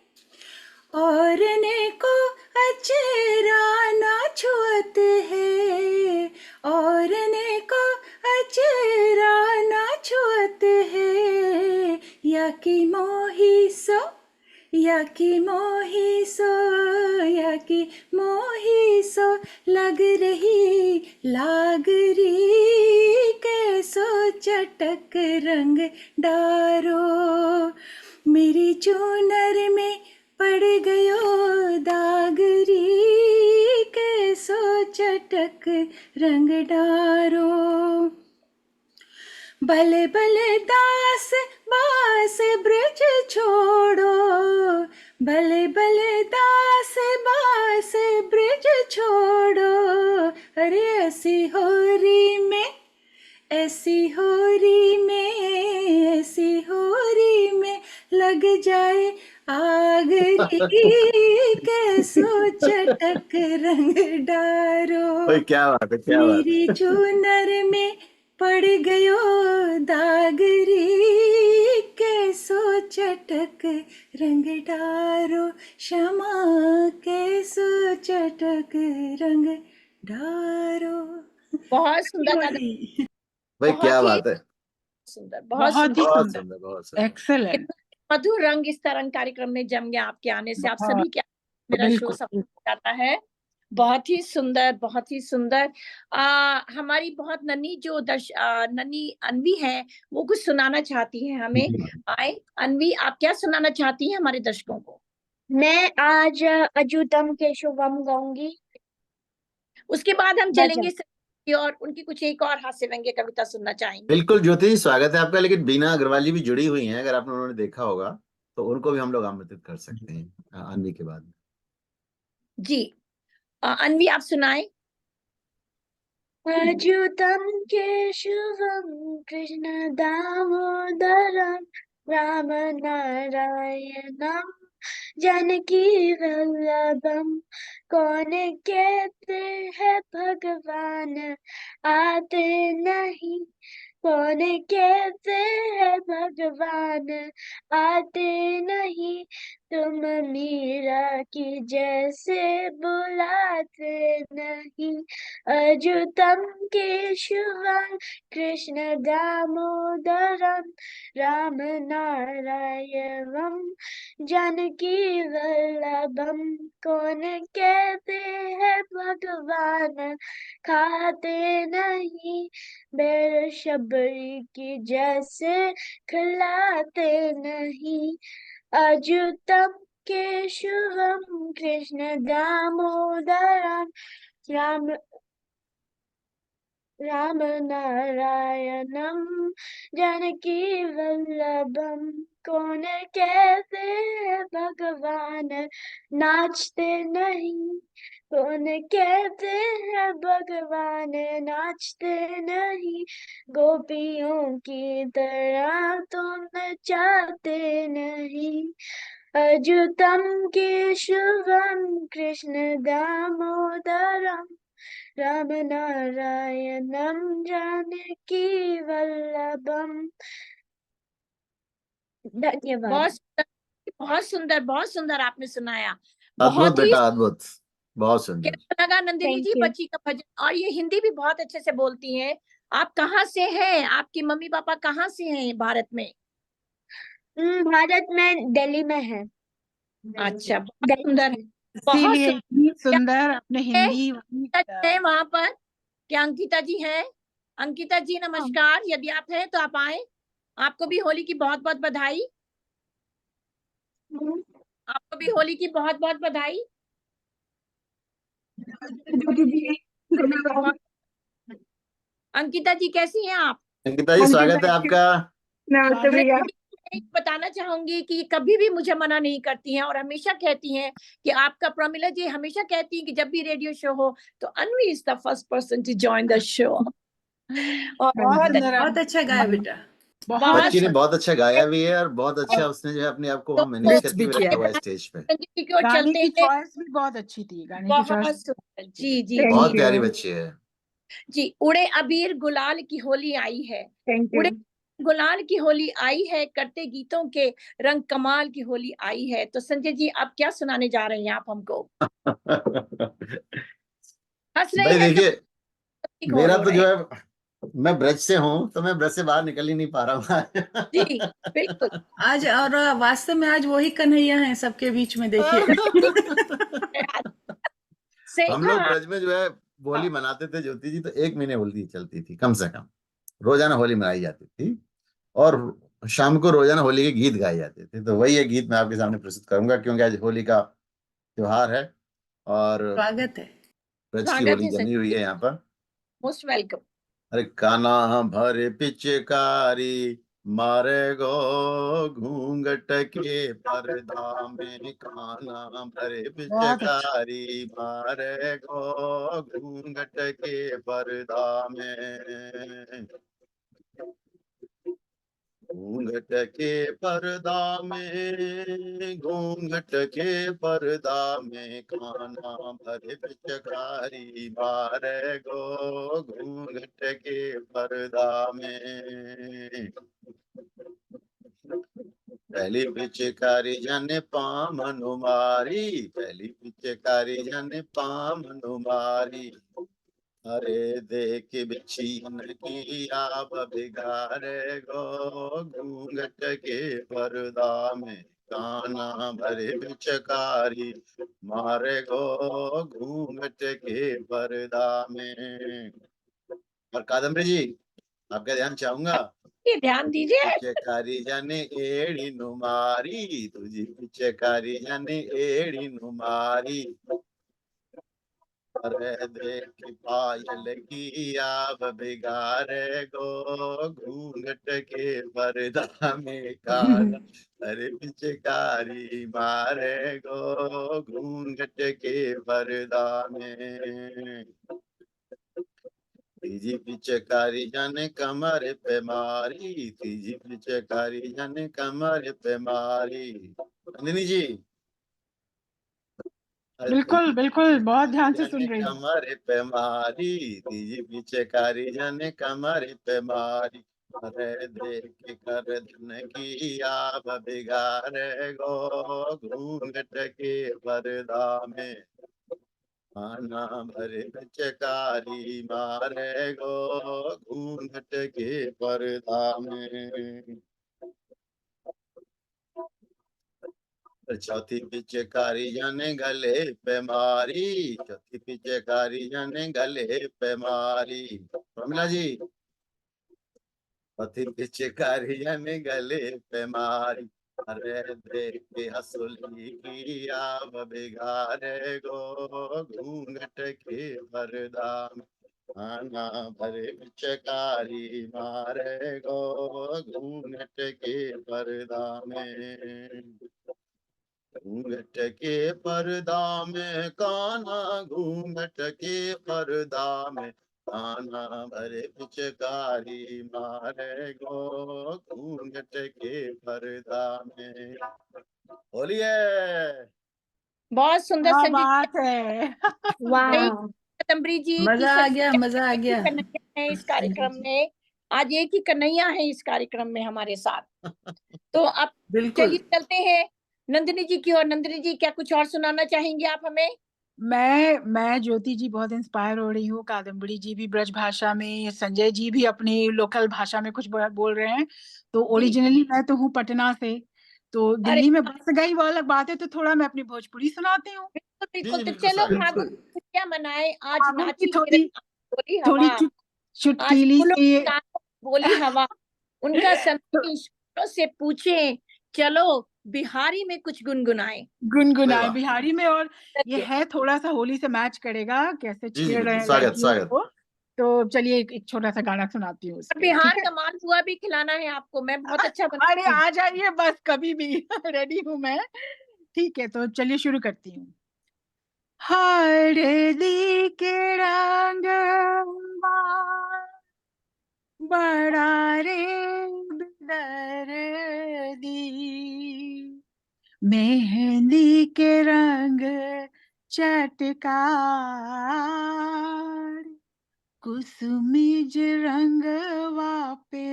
और ने को अचेरा ना छुअत है, और ने को अचेरा ना छुअत है, या की मोही सो, या की मोही सो, या की मोही सो लग रही लाग रही, कैसो चटक रंग डारो, मेरी चूनर में पड़ गयो दाग री, कैसो चटक रंग डारो, भले भले दास बास ब्रज छोड़ो, भले भले दास बास ब्रज छोड़ो, अरे ऐसी होरी में, ऐसी होरी में, ऐसी होरी में लग जाए आग री, कैसो चटक रंग डारो, ओए क्या बात है, क्या बात मेरी है। चूनर में पड़ गयो दाग री, कैसो चटक रंग डारो, श्यामा कैसो चटक रंग डारो। बहुत सुंदर भाई क्या बहुत ही बात है, सुंदर, बहुत बहुत सुंदर। ही बहुत सुंदर, सुंदर बहुत सुंदर। एक्सेलेंट, मधुर रंग इस तरंग कार्यक्रम में जम गया आपके आने से। आप बहुत, सभी के मेरा शो बिल्कुल सफल हो जाता है। बहुत ही सुंदर, बहुत ही सुंदर। हमारी बहुत नन्ही जो नन्ही अनवी है, वो कुछ सुनाना चाहती है हमें। आए अनवी, आप क्या सुनाना चाहती हैं हमारे दर्शकों को? मैं आज अजूतम के शुभम गाऊंगी। उसके बाद हम चलेंगे और उनकी कुछ एक और हास्य व्यंग्य कविता सुनना चाहेंगे। बिल्कुल ज्योति जी, स्वागत है आपका। लेकिन बीना अग्रवाल जी भी जुड़ी हुई हैं, अगर आपने उन्होंने देखा होगा तो उनको भी हम लोग आमंत्रित कर सकते हैं अन्वी के बाद। जी अन्वी आप सुनाएं। अच्युतं केशवं कृष्ण दामोदरं रामनारायणं जानकी वल्लभं कौन कहते हैं भगवान आते नहीं, कौन कहते हैं भगवान आते नहीं, तुम मीरा की जैसे बुलाते नहीं। अच्युतं केशवं कृष्ण दामोदरं राम नारायणं जानकी वल्लभं कौन कहते हैं भगवान खाते नहीं, बैर शबरी की जैसे खिलाते नहीं। अच्युतं केशवं कृष्ण दामोदरं राम नारायणं जानकी वल्लभं कौन कहते हैं भगवान नाचते नहीं, कौन कहते हैं भगवान नाचते नहीं, गोपियों की तरह तुम नचाते नहीं। अच्युतं केशवं कृष्ण दामोदरं राम नारायणं जानकी वल्लभं। धन्यवाद। बहुत सुंदर आपने सुनाया। अद्भुत बहुत ही बेटा, अद्भुत, बहुत सुंदर। कैसा लगा नंदिनी Thank जी you. बच्ची का भजन? और ये हिंदी भी बहुत अच्छे से बोलती हैं। आप कहाँ से हैं? आपके मम्मी पापा कहाँ से हैं भारत में? भारत में दिल्ली में है। अच्छा बहुत सुंदर है, बहुत इसीलिए सुंदर। इतनी सुंदर अपने क्या हिंदी है वहां पर? क्या अंकिता जी हैं? अंकिता जी नमस्कार, यदि आप हैं तो आप आए। आपको भी होली की बहुत बहुत बधाई। आपको भी होली की बहुत बहुत बधाई। अंकिता जी कैसी हैं आप? अंकिता जी स्वागत है आपका। नमस्ते भैया। मैं बताना चाहूंगी कि कभी भी मुझे मना नहीं करती हैं और हमेशा कहती हैं कि आपका, प्रमिला जी हमेशा कहती हैं कि जब भी रेडियो शो हो तो Anvi is the first person to join the show. और बहुत अच्छा गाया बेटा। बच्ची ने बहुत अच्छा गाया भी है और बहुत अच्छा उसने जो है अपने आप को वहाँ मैनेज Nृत्य करके भी भी किया रखा हुआ है। है स्टेज पे। संगीत की ओर गाने चलते की हैं। चॉइस भी बहुत अच्छी थी, गाने की बहुत चॉइस। सुंदर। जी जी बहुत जी प्यारी बच्ची है। जी। उड़े अबीर गुलाल की होली आई है, थैंक उड़े यू। गुलाल की होली आई है, करते गीतों के रंग कमाल की होली आई है। तो संजय जी आप क्या सुनाने जा रहे हैं आप हमको? हंस रहे भाई हैं तो देखिए, हो मेरा रो तो रहे जो हैं। है, मैं ब्रज से हूँ तो मैं ब्रज से बाहर निकल ही नहीं पा रहा जी हूँ। बिल्कुल आज और वास्तव में आज वही कन्हैया हैं सबके बीच में, देखिए। सही हम लोग कहा। ब्रज में जो है होली मनाते थे ज्योति जी, तो 1 महीने होली चलती थी कम से कम। रोजाना होली मनाई जाती थी और शाम को रोजाना होली के गीत गाए जाते थे। तो वही एक गीत मैं आपके सामने प्रस्तुत करूंगा, क्योंकि आज होली का त्योहार है और स्वागत है। ब्रज की स्वागत होली है जमी हुई संजय, है यहाँ पर। Most welcome. अरे काना भरे पिचकारी मारे गो घूंघट के पर्दा में, काना भरे बहुत अच्छा। पिचकारी मारे गो घूंघट के पर्दा में, घूंघट के पर्दा में, घूंघट के पर्दा में, काना भरे पिचकारी मारे गो घूंघट के पर्दा में। पहली पिचकारी जाने पामनु मारी, पहली पिचकारी जाने पामनु मारी, अरे देख बिच्छी की आप बिगाड़े गो घूंघट के पर्दा में, काना भरे पिचकारी मारे गो घूंघट के पर्दा में। और कादम्बरी जी, आपका ध्यान चाहूंगा। ये ध्यान दीजिए। पिचकारी जाने एड़ी नुमारी, तुझी पिचकारी जाने एड़ी नुमारी, अरे देख पायल की आब बिगारे गो, घूंघट के पर्दा में काला, अरे पिचकारी मारे गो, घूंघट के पर्दा में। तीजी पिचकारी जाने कमर पे मारी, तीजी पिचकारी जाने कमर पे मारी। नंदिनी जी, बिल्कुल बिल्कुल, बहुत ध्यान से जाने सुन रही हूँ। कमर पे मारी, तीजी पिचकारी जाने कमर पे मारी, अरे देख कर धन की आब बिगारे गो, घूंघट के पर्दा में आना भरे पिचकारी मारे गो, घूंघट के पर्दा में। चौथी पिचकारी जाने गले पे मारी, चौथी पिचकारी जाने गले पे मारी। प्रमिला जी, चौथी पिचकारी जाने गले पे मारी, अरे देख के हंसुली की आब बिगारे गो, घूंघट के पर्दा में आना भरे पिचकारी मारे गो, घूंघट के पर्दा में। घूंघट के पर्दा में काना, घूंघट के पर्दा में काना, भरे पिचकारी मारे गो, घूंघट के पर्दा में। बोलिए। बहुत सुंदर क्या संजय जी, बात है। वाह। कादम्बरी जी की मजा आ गया, मजा आ एक ही गया। कन्हैया है इस संजय कार्यक्रम जी, में। आज एक ही कन्हैया है इस कार्यक्रम में हमारे साथ। तो अब बिल्कुल। चलिए चलते हैं नंदिनी जी की ओर। नंदिनी जी, क्या कुछ और सुनाना चाहेंगे आप हमें? मैं ज्योति जी बहुत इंस्पायर हो रही हूँ। कादम्बरी जी भी ब्रज भाषा में, संजय जी भी अपनी लोकल भाषा में कुछ बोल रहे हैं। तो जी, ओरिजिनली मैं तो हूँ पटना से, तो अरे दिल्ली में बस गई वो अलग बात है, तो थोड़ा मैं अपनी भोजपुरी सुनाती हूँ। बिल्कुल जी बिल्कुल। जी तो बिल्कुल चलो स्वागत फागुन बिल्कुल। स्वागत। की खुशियां मनाए, आज फागुन की नाची थोड़ी हिरन बोली थोड़ी हवा, आज चुटकीली फूलों सी की कानों में बोली हवा, उनका समय से पूछे, चलो बिहारी में कुछ गुनगुनाए। अरे गुनगुनाए वाह। बिहारी में। और ये चलिए, है थोड़ा सा होली से मैच करेगा, कैसे जी जी छेड़ रहे बिल्कुल हैं स्वागत लड़कियों स्वागत। को। तो चलिए एक छोटा सा गाना सुनाती हूँ उस और पे, ठीक बिहार है। का मालपुआ भी खिलाना है आपको, मैं बहुत अच्छा अरे बनाती हूँ। आ जाइए बस, कभी भी रेडी हूँ मैं। ठीक है, तो चलिए शुरू करती हूँ। हळदी के रंगवा बड़ा रे बेदर्दी, मेहंदी के रंग चटकार, कुसुमीज रंगवा पे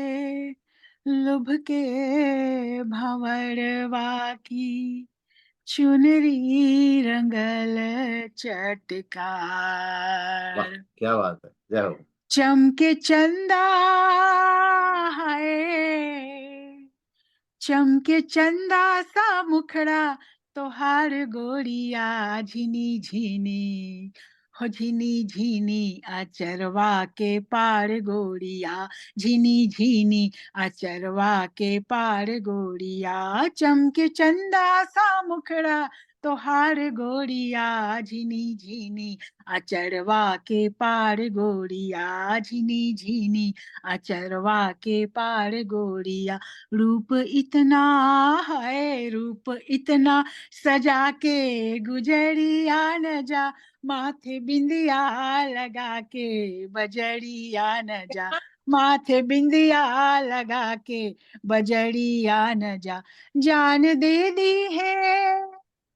लुभ के भंवरवा की, चुनरी रंगल वाह, चटकार, क्या बात है, जय हो। चमके चंदा है, चमके चंदा सा मुखड़ा, तोहार गोरिया झिनी झिनी, हो झिनी झिनी अचरवा के पार गोरिया, झिनी झिनी अचरवा के पार गोरिया, चमके चंदा सा मुखड़ा, तोहार गोरिया झिनी झिनी अचरवा के पार गोरिया, झिनी झिनी अचरवा के पार गोरिया, रूप इतना है, रूप इतना सजा के गुजरिया न जा, माथे बिंदिया लगा के बजरिया न जा, माथे बिंदिया लगा के बजरिया न जा, जान दे दी है,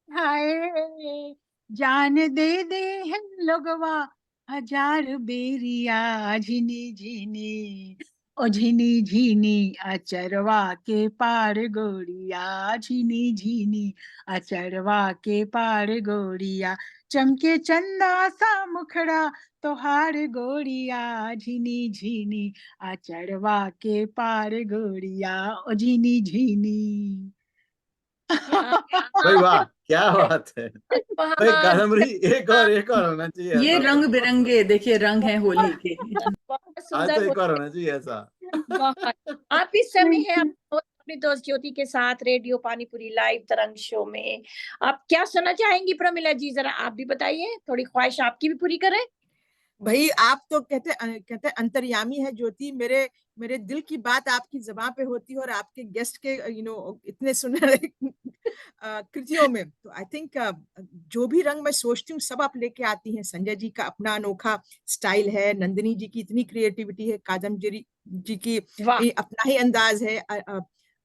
हाय जान दे दी है लोगवा, हजार बेरिया झिनी झिनी, ओ झिनी झिनी अचरवा के पार गोरिया, झिनी झिनी अचरवा के पार गोरिया, चमके चंदा सा मुखड़ा, तोहार गोरिया झिनी झिनी अचरवा के पार गोरिया, ओ झिनी झिनी। क्या भाई वाह, क्या बात है भाई। बहुत कादम्बरी, एक और होना चाहिए ये ऐसा रंग तो। बिरंगे, देखिए रंग है होली के। बहुत आज तो सुंदर एक और होली। होना चाहिए ऐसा। बहुत। आप इस समय है, आप बहुत अपनी दोस्त ज्योति के साथ रेडियो पानीपुरी लाइव तरंग शो में। आप क्या सुनना चाहेंगी प्रमिला जी, जरा आप भी बताइए, थोड़ी ख्वाहिश आपकी भी पूरी करें। भाई आप तो कहते अंतर्यामी है ज्योति, मेरे मेरे दिल की बात आपकी जबान पे होती है और आपके गेस्ट के इतने सुनहरे कृतियों में, तो आई थिंक जो भी रंग मैं सोचती हूँ सब आप लेके आती हैं। संजय जी का अपना अनोखा स्टाइल है, नंदिनी जी की इतनी क्रिएटिविटी है, कादम्बरी जी की वाह। अपना ही अंदाज है,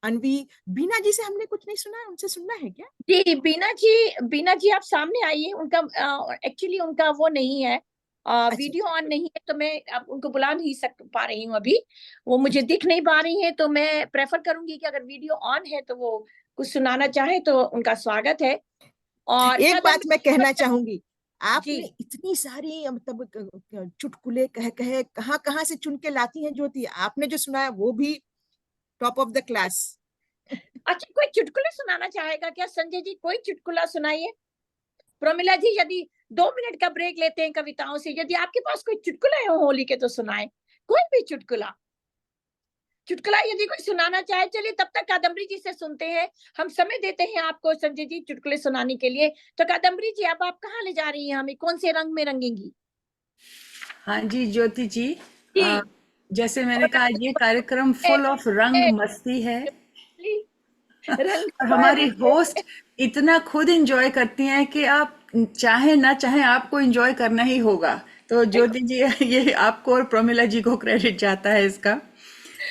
अनवी, बीना जी से हमने कुछ नहीं सुना है, उनसे सुनना है क्या? जी बीना जी आप सामने आइए। उनका एक्चुअली उनका वो नहीं है, अच्छा वीडियो अच्छा ऑन नहीं है, तो मैं अब उनको बुला नहीं पा रही हूँ अभी। वो मुझे दिख नहीं पा रही है, तो मैं प्रेफर करूंगी कि अगर वीडियो ऑन है तो वो कुछ सुनाना चाहे तो उनका स्वागत है। और एक बात मैं कहना कादम्बरी चाहूंगी, जी। आपने इतनी सारी मतलब चुटकुले कह कहे कहाँ कहाँ से चुन के लाती हैं ज्योति, आपने जो सुनाया वो भी टॉप ऑफ द क्लास। अच्छा, कोई चुटकुले सुनाना चाहेगा क्या संजय जी? कोई चुटकुला सुनाइए। प्रमिला जी यदि 2 मिनट का ब्रेक लेते हैं कविताओं से, यदि आपके पास कोई चुटकुला है होली के तो सुनाए, कोई भी चुटकुला। चुटकुला यदि कोई सुनाना चाहे, चलिए तब तक कादम्बरी जी से सुनते हैं। हम समय देते हैं आपको संजय जी चुटकुले सुनाने के लिए। तो कादम्बरी जी अब आप कहाँ ले जा रही हैं हमें, कौन से रंग में रंगेंगी? हाँ जी ज्योति जी, जी। जैसे मैंने और कहा ये कार्यक्रम फुल ऑफ रंग मस्ती है रंग और हमारी होस्ट इतना खुद एंजॉय करती हैं कि आप चाहे ना चाहे आपको एंजॉय करना ही होगा। तो ज्योति जी ये आपको और प्रमिला जी को क्रेडिट जाता है इसका।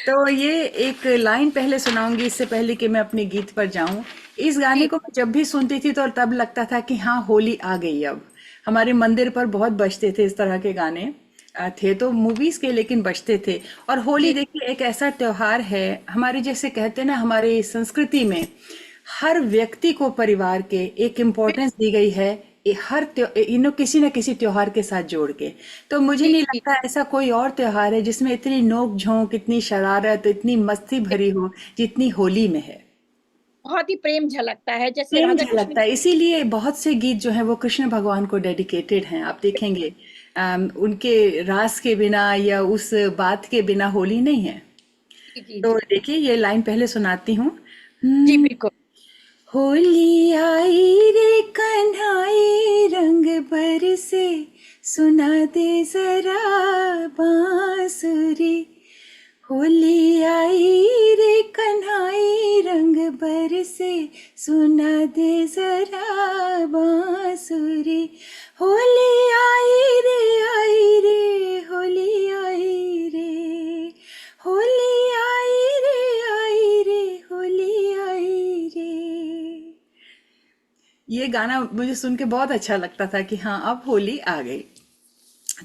तो ये एक लाइन पहले सुनाऊंगी इससे पहले कि मैं अपने गीत पर जाऊं। इस गाने को मैं जब भी सुनती थी तो तब लगता था कि हाँ होली आ गई अब। हमारे मंदिर पर बहुत बजते थे इस तरह के गाने, थे तो मूवीज के लेकिन बजते थे। और होली जी देखिए एक ऐसा त्योहार है, हमारे जैसे कहते हैं ना हमारे संस्कृति में हर व्यक्ति को परिवार के एक इम्पोर्टेंस दी गई है, किसी न किसी त्योहार के साथ जोड़ के। तो मुझे जी नहीं जी। लगता ऐसा कोई और त्योहार है जिसमें इतनी नोक झोंक, इतनी शरारत, इतनी मस्ती भरी हो जितनी होली में है। बहुत ही प्रेम झलकता है, जैसे प्रेम राधा कृष्ण झलकता है, इसीलिए बहुत से गीत जो हैं वो कृष्ण भगवान को डेडिकेटेड हैं। आप देखेंगे उनके रास के बिना या उस बात के बिना होली नहीं है। की। जी तो जी देखिए ये लाइन पहले सुनाती हूँ। जी हम्म, बिल्कुल। होली आई रे कन्हाई रंग बरसे, सुना दे जरा बांसुरी। होली आई रे कन्हाई रंग बरसे, सुना दे जरा बांसुरी। होली आई रे होली आई रे, होली आई रे होली आई रे। ये गाना मुझे सुन के बहुत अच्छा लगता था कि हाँ अब होली आ गई।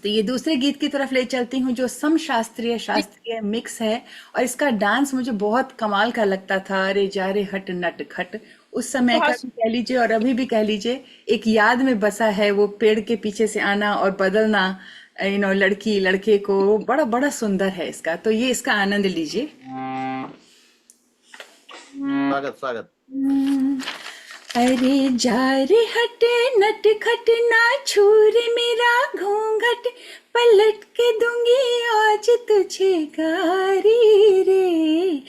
तो ये दूसरे गीत की तरफ ले चलती हूँ जो सम शास्त्रीय जी शास्त्रीय मिक्स है। और इसका डांस मुझे बहुत कमाल का लगता था, अरे जा रे हट नट खट। उस समय का बहुत भी कह लीजिए और अभी भी कह लीजिए, एक याद में बसा है वो पेड़ के पीछे से आना और बदलना, लड़की लड़के को, बड़ा बड़ा सुंदर है इसका। तो ये इसका आनंद लीजिए। स्वागत स्वागत। अरे जा रे हट नट खट, ना छूरे मेरा घूंघट, पलट के दूंगी आज तुझे गारी रे।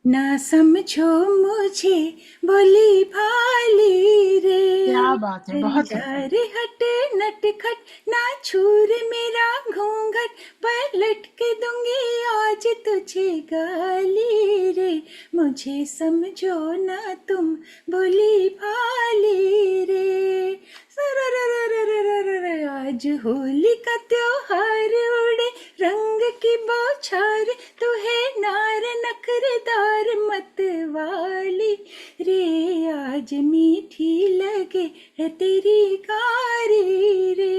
ना समझो मुझे भोली भाली रे। क्या बात है, अरे बहुत जा सुंदर। रे हट नट खट, ना छूरे मेरा घूंघट, पलट के दूंगी आज तुझे गाली रे। मुझे समझो ना तुम भोली भाली रे। सररररररररर, आज होली का त्योहार, उड़े रंग की बौछार, तू है नार नखरेदार मत वाली रे। आज मीठी लगे है तेरी गारी रे।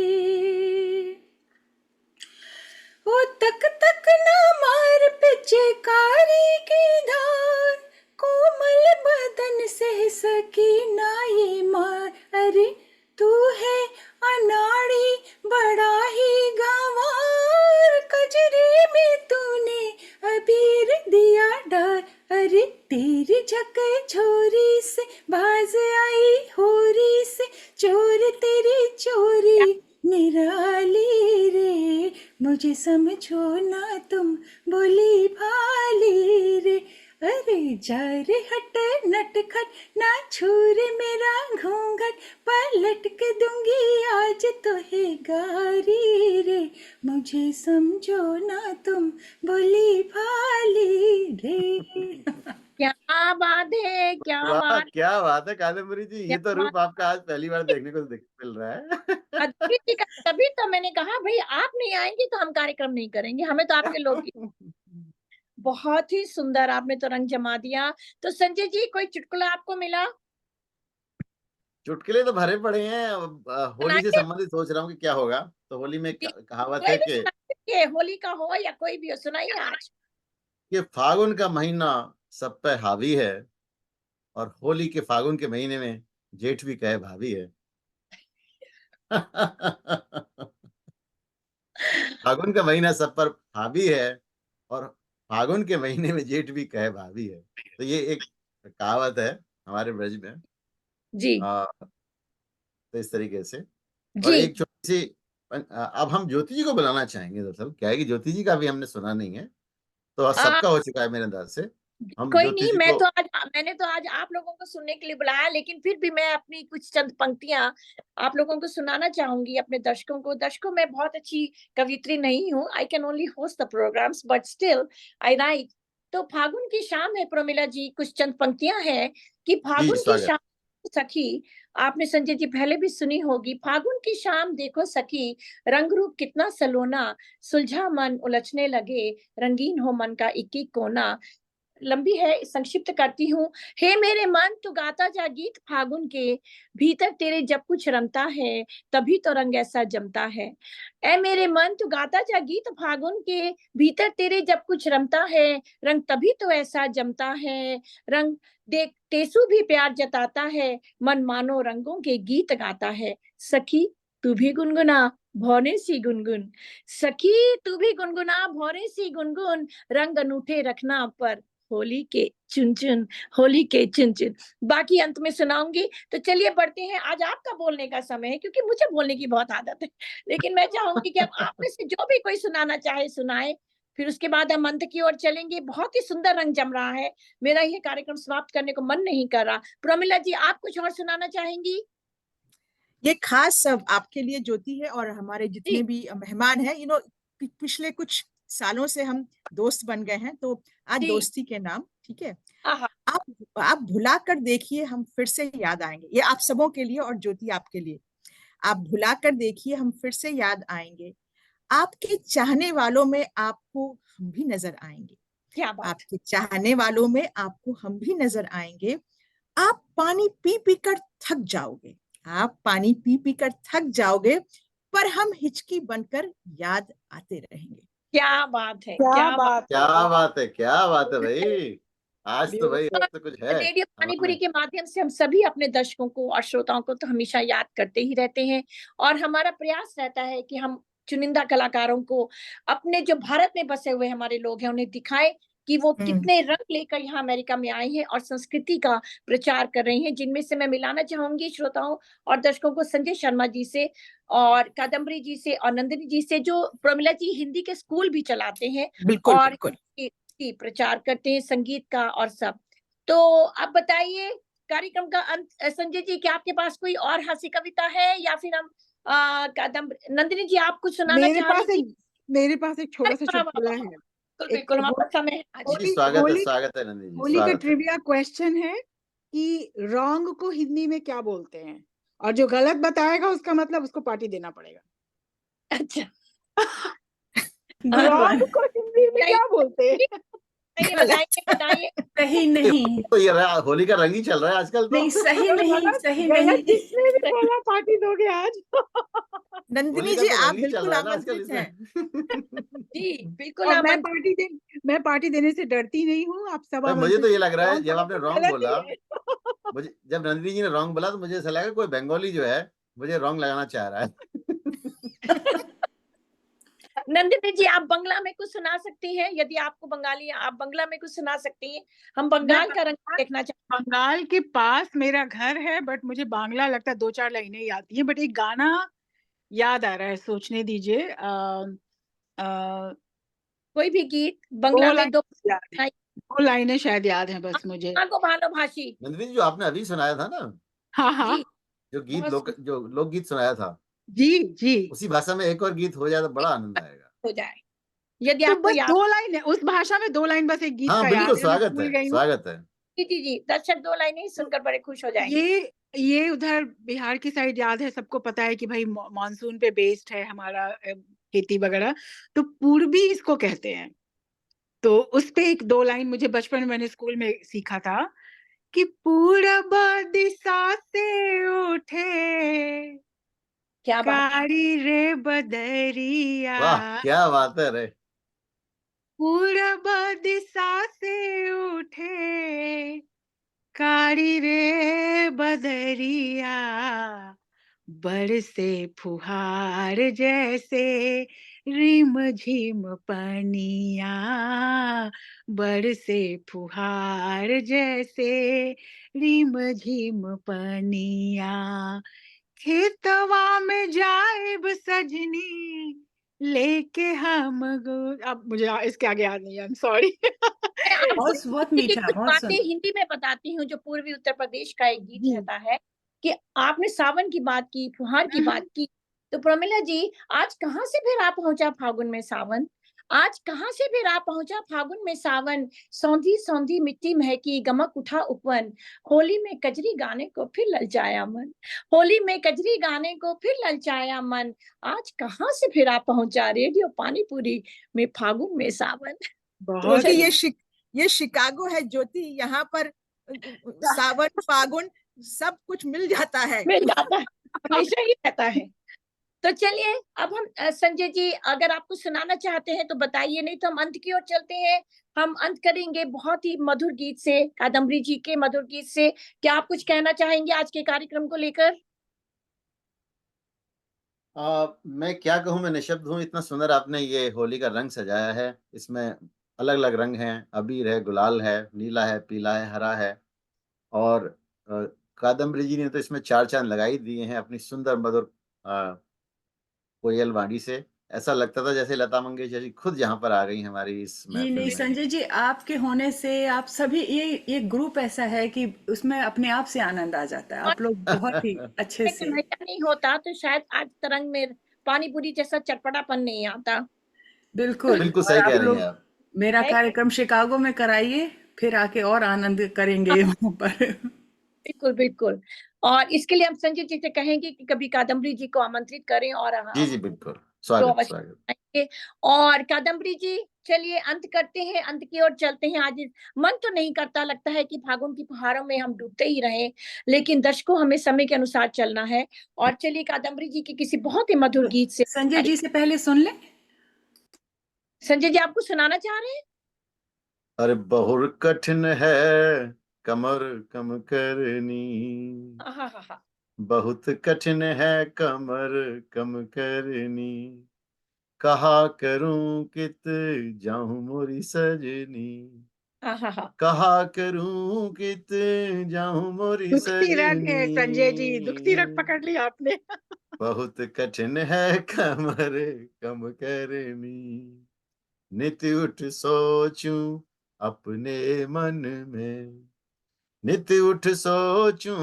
ओ तक तक ना मार पिचकारी की धार, कोमल बदन सह सकी ना ये मार। अरे तू है अनाड़ी बड़ा ही गंवार, कजरी में तूने अबीर दिया डार। अरे तेरी झक छोरी से बाज आई होरी से, चोर तेरी चोरी निराली रे। मुझे समझो ना तुम भोली भाली रे। अरे ले जा रे हट नटखट, ना छू रे मेरा घूंघट, पलट के दूंगी आज तो है गारी रे, मुझे समझो ना तुम भोली भाली रे। क्या बात है, क्या वाह बात क्या बात है कादम्बरी जी, क्या ये तो बात रूप आपका आज पहली बार देखने को मिल रहा है। अदिति जी का। तभी तो मैंने कहा भाई आप नहीं आएंगे तो हम कार्यक्रम नहीं करेंगे, हमें तो आपके लोग बहुत ही सुंदर, आपने तो रंग जमा दिया। तो संजय जी कोई चुटकुला आपको मिला? चुटकुले तो भरे पड़े हैं। होली से सुनाइए। संबंधित सोच रहा हूँ कि क्या होगा। तो होली में जी, कहावत कोई है भी सुनाइए, होली का हो या कोई भी हो, सुनाइए आज। कि फागुन का महीना सब पे हावी है, और होली के फागुन के महीने में जेठ भी कहे भाभी है। फागुन का महीना सब पर हावी है, और फागुन के महीने में जेठ भी कहे भाभी है। तो ये एक कहावत है हमारे ब्रज में। जी आ, तो इस तरीके से। और जी। एक छोटी सी अब हम ज्योति जी को बुलाना चाहेंगे। दरअसल क्या है कि ज्योति जी का भी हमने सुना नहीं है, तो आ, सबका हो चुका है मेरे अंदाज से। हम कोई ज्योति नहीं, जी मैं को तो आज मैंने तो आज आप लोगों को सुनने के लिए बुलाया, लेकिन फिर भी मैं अपनी कुछ चंद पंक्तियां आप लोगों को सुनाना चाहूंगी, अपने दर्शकों को। दर्शकों, मैं बहुत अच्छी कवित्री नहीं हूँ, I can only host the programs but still I write. तो फागुन की शाम है प्रमिला जी, कुछ चंद पंक्तियां हैं कि जी फागुन की स्वागत। शाम सखी, आपने संजय जी पहले भी सुनी होगी। फागुन की शाम देखो सखी, रंग रूप कितना सलोना, सुलझा मन उलझने लगे, रंगीन हो मन का एक एक कोना। लंबी है, संक्षिप्त करती हूँ। हे मेरे मन तू गाता जा गीत फागुन के, भीतर तेरे जब कुछ रमता है, तभी तो रंग ऐसा जमता है। ए मेरे मन तू गाता जा गीत फागुन के, भीतर तेरे जब कुछ रमता है, रंग तभी तो ऐसा जमता है। रंग देख टेसू भी प्यार जताता है, मन मानो रंगों के गीत गाता है। सखी तू भी गुनगुना भौरे सी गुनगुन, सखी तू भी गुनगुना भौरे सी गुनगुन, रंग अनूठे रखना पर होली के चुन चुन, होली के चुन चुन। बाकी अंत में सुनाऊंगी। तो चलिए बढ़ते हैं, आज आपका बोलने का समय है, क्योंकि मुझे बोलने की बहुत आदत है, लेकिन मैं चाहूंगी कि अब आप में से जो भी कोई सुनाना चाहे सुनाए, फिर उसके बाद हम अंत की ओर चलेंगे। बहुत ही सुंदर रंग जम रहा है, मेरा ये कार्यक्रम समाप्त करने को मन नहीं कर रहा। प्रमिला जी आप कुछ और सुनाना चाहेंगी? ये खास सब आपके लिए ज्योति है, और हमारे जितने जी भी मेहमान हैं, पिछले कुछ सालों से हम दोस्त बन गए हैं, तो आज जी। दोस्ती के नाम, ठीक है। आहा, आप भुला कर देखिए, हम फिर से याद आएंगे। ये आप सबों के लिए, और ज्योति आपके लिए। आप भुला कर देखिए, हम फिर से याद आएंगे। आपके चाहने वालों में आपको हम भी नजर आएंगे। क्या बात। आपके चाहने वालों में आपको हम भी नजर आएंगे। आप पानी पी पी कर थक जाओगे, आप पानी पी पी कर थक जाओगे, पर हम हिचकी बनकर याद आते रहेंगे। क्या बात है, क्या क्या बात। बात है, क्या वाह, बात है, क्या बात है भाई। आज तो भाई ब्यूटीफुल। आज तो कुछ है रेडियो हवा पानीपुरी में। के माध्यम से हम सभी अपने दर्शकों को और श्रोताओं को तो हमेशा याद करते ही रहते हैं, और हमारा प्रयास रहता है कि हम चुनिंदा कलाकारों को, अपने जो भारत में बसे हुए हमारे लोग हैं, उन्हें दिखाएं कि वो कितने रंग लेकर यहाँ अमेरिका में आए हैं और संस्कृति का प्रचार कर रहे हैं। जिनमें से मैं मिलाना चाहूंगी श्रोताओं और दर्शकों को संजय शर्मा जी से, और कादम्बरी जी से, और नंदिनी जी से, जो प्रमिला जी हिंदी के स्कूल भी चलाते हैं बिल्कुल और बिल्कुल। प्रचार करते हैं संगीत का और सब। तो अब बताइए कार्यक्रम का अंत, संजय जी क्या आपके पास कोई और हंसी कविता है, या फिर हम नंदिनी जी आप कुछ सुनाना मेरे चाह रही पास थी? एक मेरे पास एक छोटा सा वाह, वाह, चुटकुला वाह, है। बिल्कुल एक बिल्कुल, हमारा समय है आज। जी होली होली स्वागत है नंदी जी, होली का स्वागत है। ट्रिविया क्वेश्चन है कि रंग को हिंदी में क्या बोलते हैं, और जो गलत बताएगा उसका मतलब उसको पार्टी देना पड़ेगा। अच्छा रंग को हिंदी में क्या बोलते हैं? बताइए गलत। बताइए बताइए। सही नहीं, तो ये होली का रंग ही चल रहा है आजकल तो। नहीं सही नहीं, गलत सही गलत नहीं। जिसने भी बोला पार्टी दोगे आज। नंदिनी होली का जी तो आप रंग ही चल बिल्कुल रहा है ना आजकल आमंत्रित हैं। इसमें। जी बिल्कुल और आमंत्रित। मैं पार्टी देने से डरती नहीं हूँ, आप सब भाई मुझे तो आमंत्रित ये लग रहा है रंग जब बोला आपने तो रॉन्ग गलत बोला, ही है। मुझे जब नंदिनी जी ने रॉन्ग बोला तो मुझे ऐसा लगा कोई बंगाली जो है मुझे रॉन्ग लगाना चाह रहा है। नंदिनी जी आप बंगला में कुछ सुना सकती हैं, यदि आपको बंगाली, आप बंगला में कुछ सुना सकती हैं। हम मैं बंगाल का रंग देखना चाहते बंगाल के पास मेरा घर है, बट मुझे बांग्ला लगता है 2-4 लाइनें ही आती हैं, बट एक गाना याद आ रहा है, सोचने दीजिए। हैं। कोई भी गीत 2 बंगला में लाइन दो याद है। 2 लाइनें शायद याद हैं बस मुझे। को भालोभाषी। नंदिनी जी, जो आपने अभी सुनाया था ना, हाँ, हाँ। जी, जो गीत बहुत जो लोकगीत सुनाया था, जी, जी। उसी भाषा में एक और गीत हो जाए तो बड़ा आनंद आएगा। हो जाए, यदि तो आपको बस याद। 2 लाइन है, उस भाषा में 2 लाइन बस एक गीत हाँ का बिल्कुल, याद है, मैं स्वागत भूल है, गई हूँ। स्वागत है। जी, दर्शक 2 लाइनें ही तो सुनकर बड़े खुश हो जाएंगे। ये उधर बिहार की साइड याद है, सबको पता है कि भाई मानसून पे बेस्ड है हमारा खेती वगैरह, तो पूर्वी इसको कहते हैं। तो उस पे एक 2 लाइन मुझे बचपन में मैंने स्कूल में सीखा था कि पूरब दिशा से उठे क्या बात है। कारी रे बदरिया, वाह, क्या बात है रे। पूरब दिशा से उठे कारी रे बदरिया, बरसे फुहार जैसे रिम झिम पनिया, बरसे फुहार जैसे रिम झिम पनिया, खेतवा में जाएब सजनी लेके हम अब मुझे इसके आगे याद नहीं है, आई एम सॉरी। मैं आपको बहुत हिंदी की मीठा, कुछ बहुत बातें सुंदर। हिंदी में बताती हूँ, जो पूर्वी उत्तर प्रदेश का एक गीत जी। रहता है कि आपने सावन की बात की, फुहार की बात की, तो प्रमिला जी, आज कहाँ से फिर आ पहुंचा फागुन में सावन? आज कहाँ से फिर आ पहुंचा फागुन में सावन? सौंधी सौंधी मिट्टी महकी, गमक उठा उपवन, होली में कजरी गाने को फिर ललचाया मन, होली में कजरी गाने को फिर ललचाया मन, आज कहाँ से फिर आ पहुंचा रेडियो पानीपुरी में फागुन में सावन। बहुत क्योंकि चलिए, ये शिकागो है ज्योति, यहाँ पर सावन फागुन सब कुछ मिल जाता है। मिल जाता है, हमेशा ही रहता है। तो चलिए, अब हम संजय जी, अगर आप कुछ सुनाना चाहते हैं तो बताइए, नहीं तो हम अंत की ओर चलते हैं। हम अंत करेंगे बहुत ही मधुर गीत से, कादम्बरी जी के मधुर गीत से। क्या आप कुछ कहना चाहेंगे आज के कार्यक्रम को लेकर? मैं क्या कहूँ, मैं निःशब्द हूँ। इतना सुंदर आपने ये होली का रंग सजाया है। इसमें अलग-अलग रंग हैं, अबीर है, गुलाल है, नीला है, पीला है, हरा है और अ, कादम्बरी जी ने तो इसमें 4 चाँद लगा ही दिए हैं अपनी सुंदर मधुर कोयल वाणी से। ऐसा लगता था जैसे लता मंगेशकर जी खुद यहाँ पर आ गई हमारी इस जी महफ़िल नहीं में। संजय जी, आपके होने से आप सभी ये ग्रुप ऐसा है कि उसमें अपने आप से आनंद आ जाता है। और आप लोग बहुत ही अच्छे से। कन्हैया नहीं होता तो शायद आज तरंग में पानीपुरी जैसा चटपटापन नहीं आता। बिल्कुल। बिल्कुल और सही कह आप रही हैं लोग आप। मेरा है कार्यक्रम शिकागो में कराइए, फिर आके और आनंद करेंगे वहां पर। बिल्कुल, बिल्कुल। और इसके लिए हम संजय जी से कहेंगे कि कभी कादम्बरी जी को आमंत्रित करें और जी, हम जी, बिल्कुल। तो स्वागत, अवश्य स्वागत। आएंगे। और कादम्बरी जी, चलिए अंत करते हैं, अंत की ओर चलते हैं। आज मन तो नहीं करता, लगता है कि फागुन की फुहारों में हम डूबते ही रहें, लेकिन दर्शकों, हमें समय के अनुसार चलना है। और चलिए कादम्बरी जी के किसी बहुत ही मधुर गीत से। संजय जी से पहले सुन ले। संजय जी, आपको सुनाना चाह रहे हैं? अरे बहुत कठिन है कमर कम करनी, हाँ, हाँ, हाँ। बहुत कठिन है कमर कम करनी, कहा करूं कित जाऊं मोरी सजनी, हाँ, हाँ, हाँ। कहा करूं कित जाऊं मोरी दुखती रग सजनी, है संजय जी, दुखती रग पकड़ ली आपने। बहुत कठिन है कमर कम करनी, नित उठ सोचूं अपने मन में, नित उठ सोचूं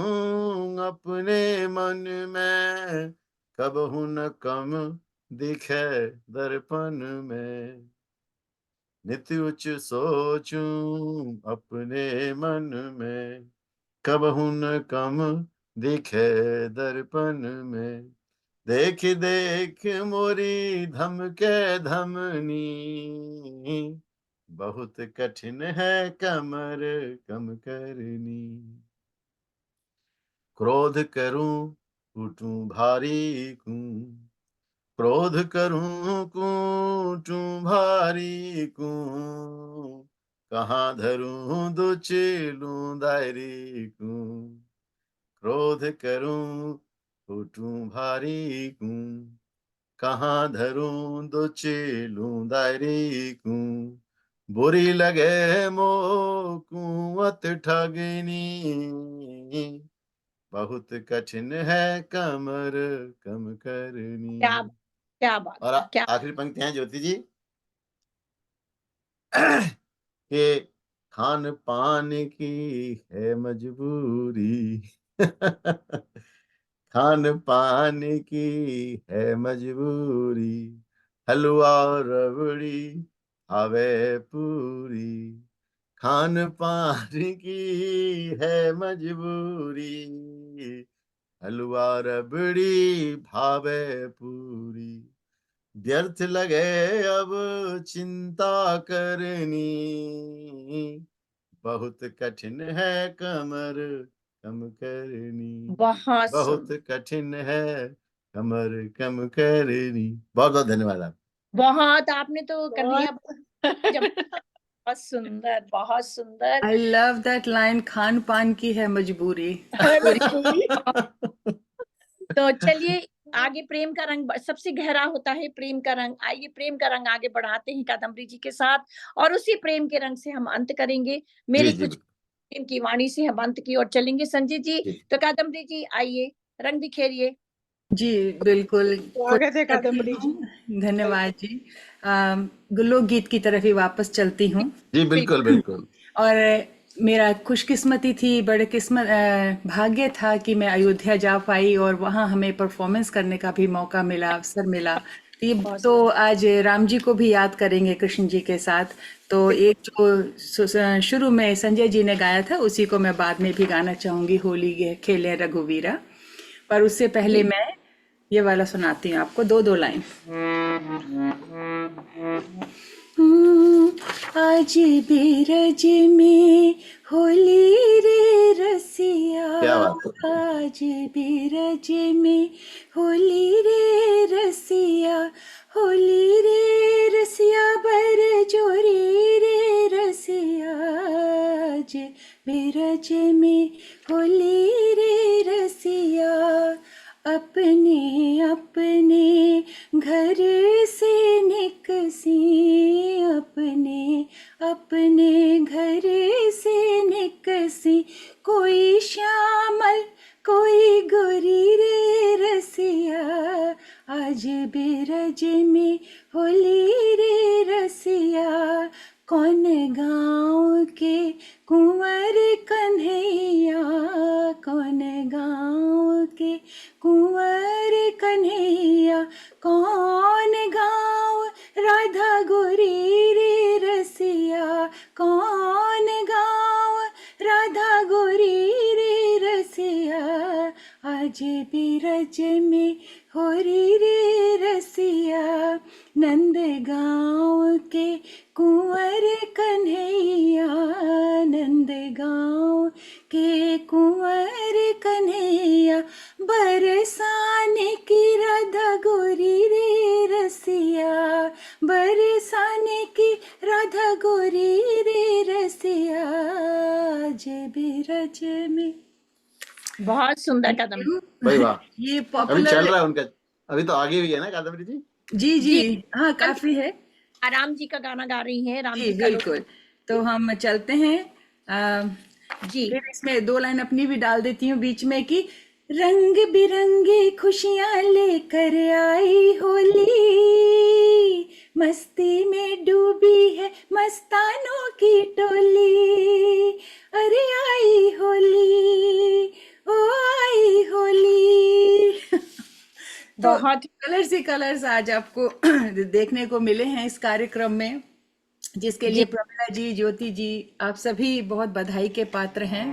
अपने मन में, कबहू न कम दिखे दर्पण में, नित उच सोचूं अपने मन में, कबहू न कम दिखे दर्पण में, देख देख मोरी धमके धमनी, बहुत कठिन है कमर कम करनी, क्रोध करूं उठूं भारी कूं, क्रोध करूं कूटूं भारी कूं, कहाँ धरूं दुचिलूं दायरी कूं, क्रोध करूं उठूं भारी कूं, कहाँ धरूं दुचिलूं दायरी कूं, बुरी लगे मोह अत ठगनी, बहुत कठिन है कमर कम करनी। क्या क्या बात और है, क्या। आखिरी पंक्ति है ज्योति जी कि खान पान की है मजबूरी। खान पान की है मजबूरी, हलवा रबड़ी आवे पूरी। खान पान की है मजबूरी, हलवा रबड़ी भावे पूरी। व्यर्थ लगे अब चिंता करनी, बहुत कठिन है कमर कम करनी। बहुत बहुत सुंदर, कठिन है कमर कम करनी। बहुत बहुत धन्यवाद आप। बहुत आपने तो कन्हैया जब बहुत बहुत सुंदर, बहुत सुंदर। I love that line, Khan पान की है मजबूरी। है मजबूरी। तो चलिए आगे प्रेम का रंग सबसे गहरा होता है प्रेम का रंग। आइए प्रेम का रंग आगे बढ़ाते हैं कादम्बरी जी के साथ, और उसी प्रेम के रंग से हम अंत करेंगे। जी मेरी जी कुछ प्रेम की वाणी से हम अंत की ओर चलेंगे। संजय जी, जी। तो कादम्बरी जी आइए, रंग बिखेरिए। जी बिल्कुल, स्वागत है कोशिश करती कादम्बरी जी। हूँ। धन्यवाद जी। लोकगीत की तरफ ही वापस चलती हूँ। जी बिल्कुल बिल्कुल। और मेरा खुशकिस्मती थी, बड़े भाग्य था कि मैं अयोध्या जा पाई और वहाँ हमें परफॉर्मेंस करने का भी मौका मिला, अवसर मिला। तो आज राम जी को भी याद करेंगे कृष्ण जी के साथ। तो एक जो शुरू में संजय जी ने गाया था उसी को मैं बाद में भी गाना चाहूंगी, होली खेले रघुवीरा। पर उससे पहले मैं ये वाला सुनाती हूँ आपको, दो लाइन। आज बीरज में होली रे रसिया, क्या बात है। आज बीरज में होली रे रसिया, होली रे रसिया बर जोरी रे रसिया, आज बीरज में होली रे रसिया। अपने अपने घर से निकसी, अपने अपने घर से निकसी, कोई श्यामल कोई गोरी रे रसिया, आज बिरज में होली रे रसिया। कौन गाँव के कुंवर कन्हैया, कौन गाँव के कुंवर कन्हैया, कौन गाँव राधा गोरी रे रसिया, कौन गाँव राधा गोरी रे रसिया, आज बिरज में होरी रे रसिया। नंद गाँव के कुंवर कन्हैया, नंद गाँव के कुंवर कन्हैया, बरसाने की राधा गोरी रे रसिया, बरसाने की राधा गोरी रे रसिया, आज बिरज में। बहुत सुंदर कादम्बरी। भाई वाह। ये अभी पॉपुलर चल रहा है उनका, अभी तो आगे भी है ना कादम्बरी जी। जी जी, हाँ काफी है राम जी का गाना गा रही हैं, राम जी जी का बिल्कुल। तो हम चलते हैं। जी। फिर इसमें दो लाइन अपनी भी डाल देती हूँ बीच में कि रंग बिरंगी खुशियां लेकर आई होली, मस्ती में डूबी है मस्तानों की टोली, अरे आई होली, ओ आई होली। तो बहुत कलर्स ही कलर्स आज आपको देखने को मिले हैं इस कार्यक्रम में, जिसके लिए जी। प्रमिला जी, ज्योति जी, आप सभी बहुत बधाई के पात्र हैं।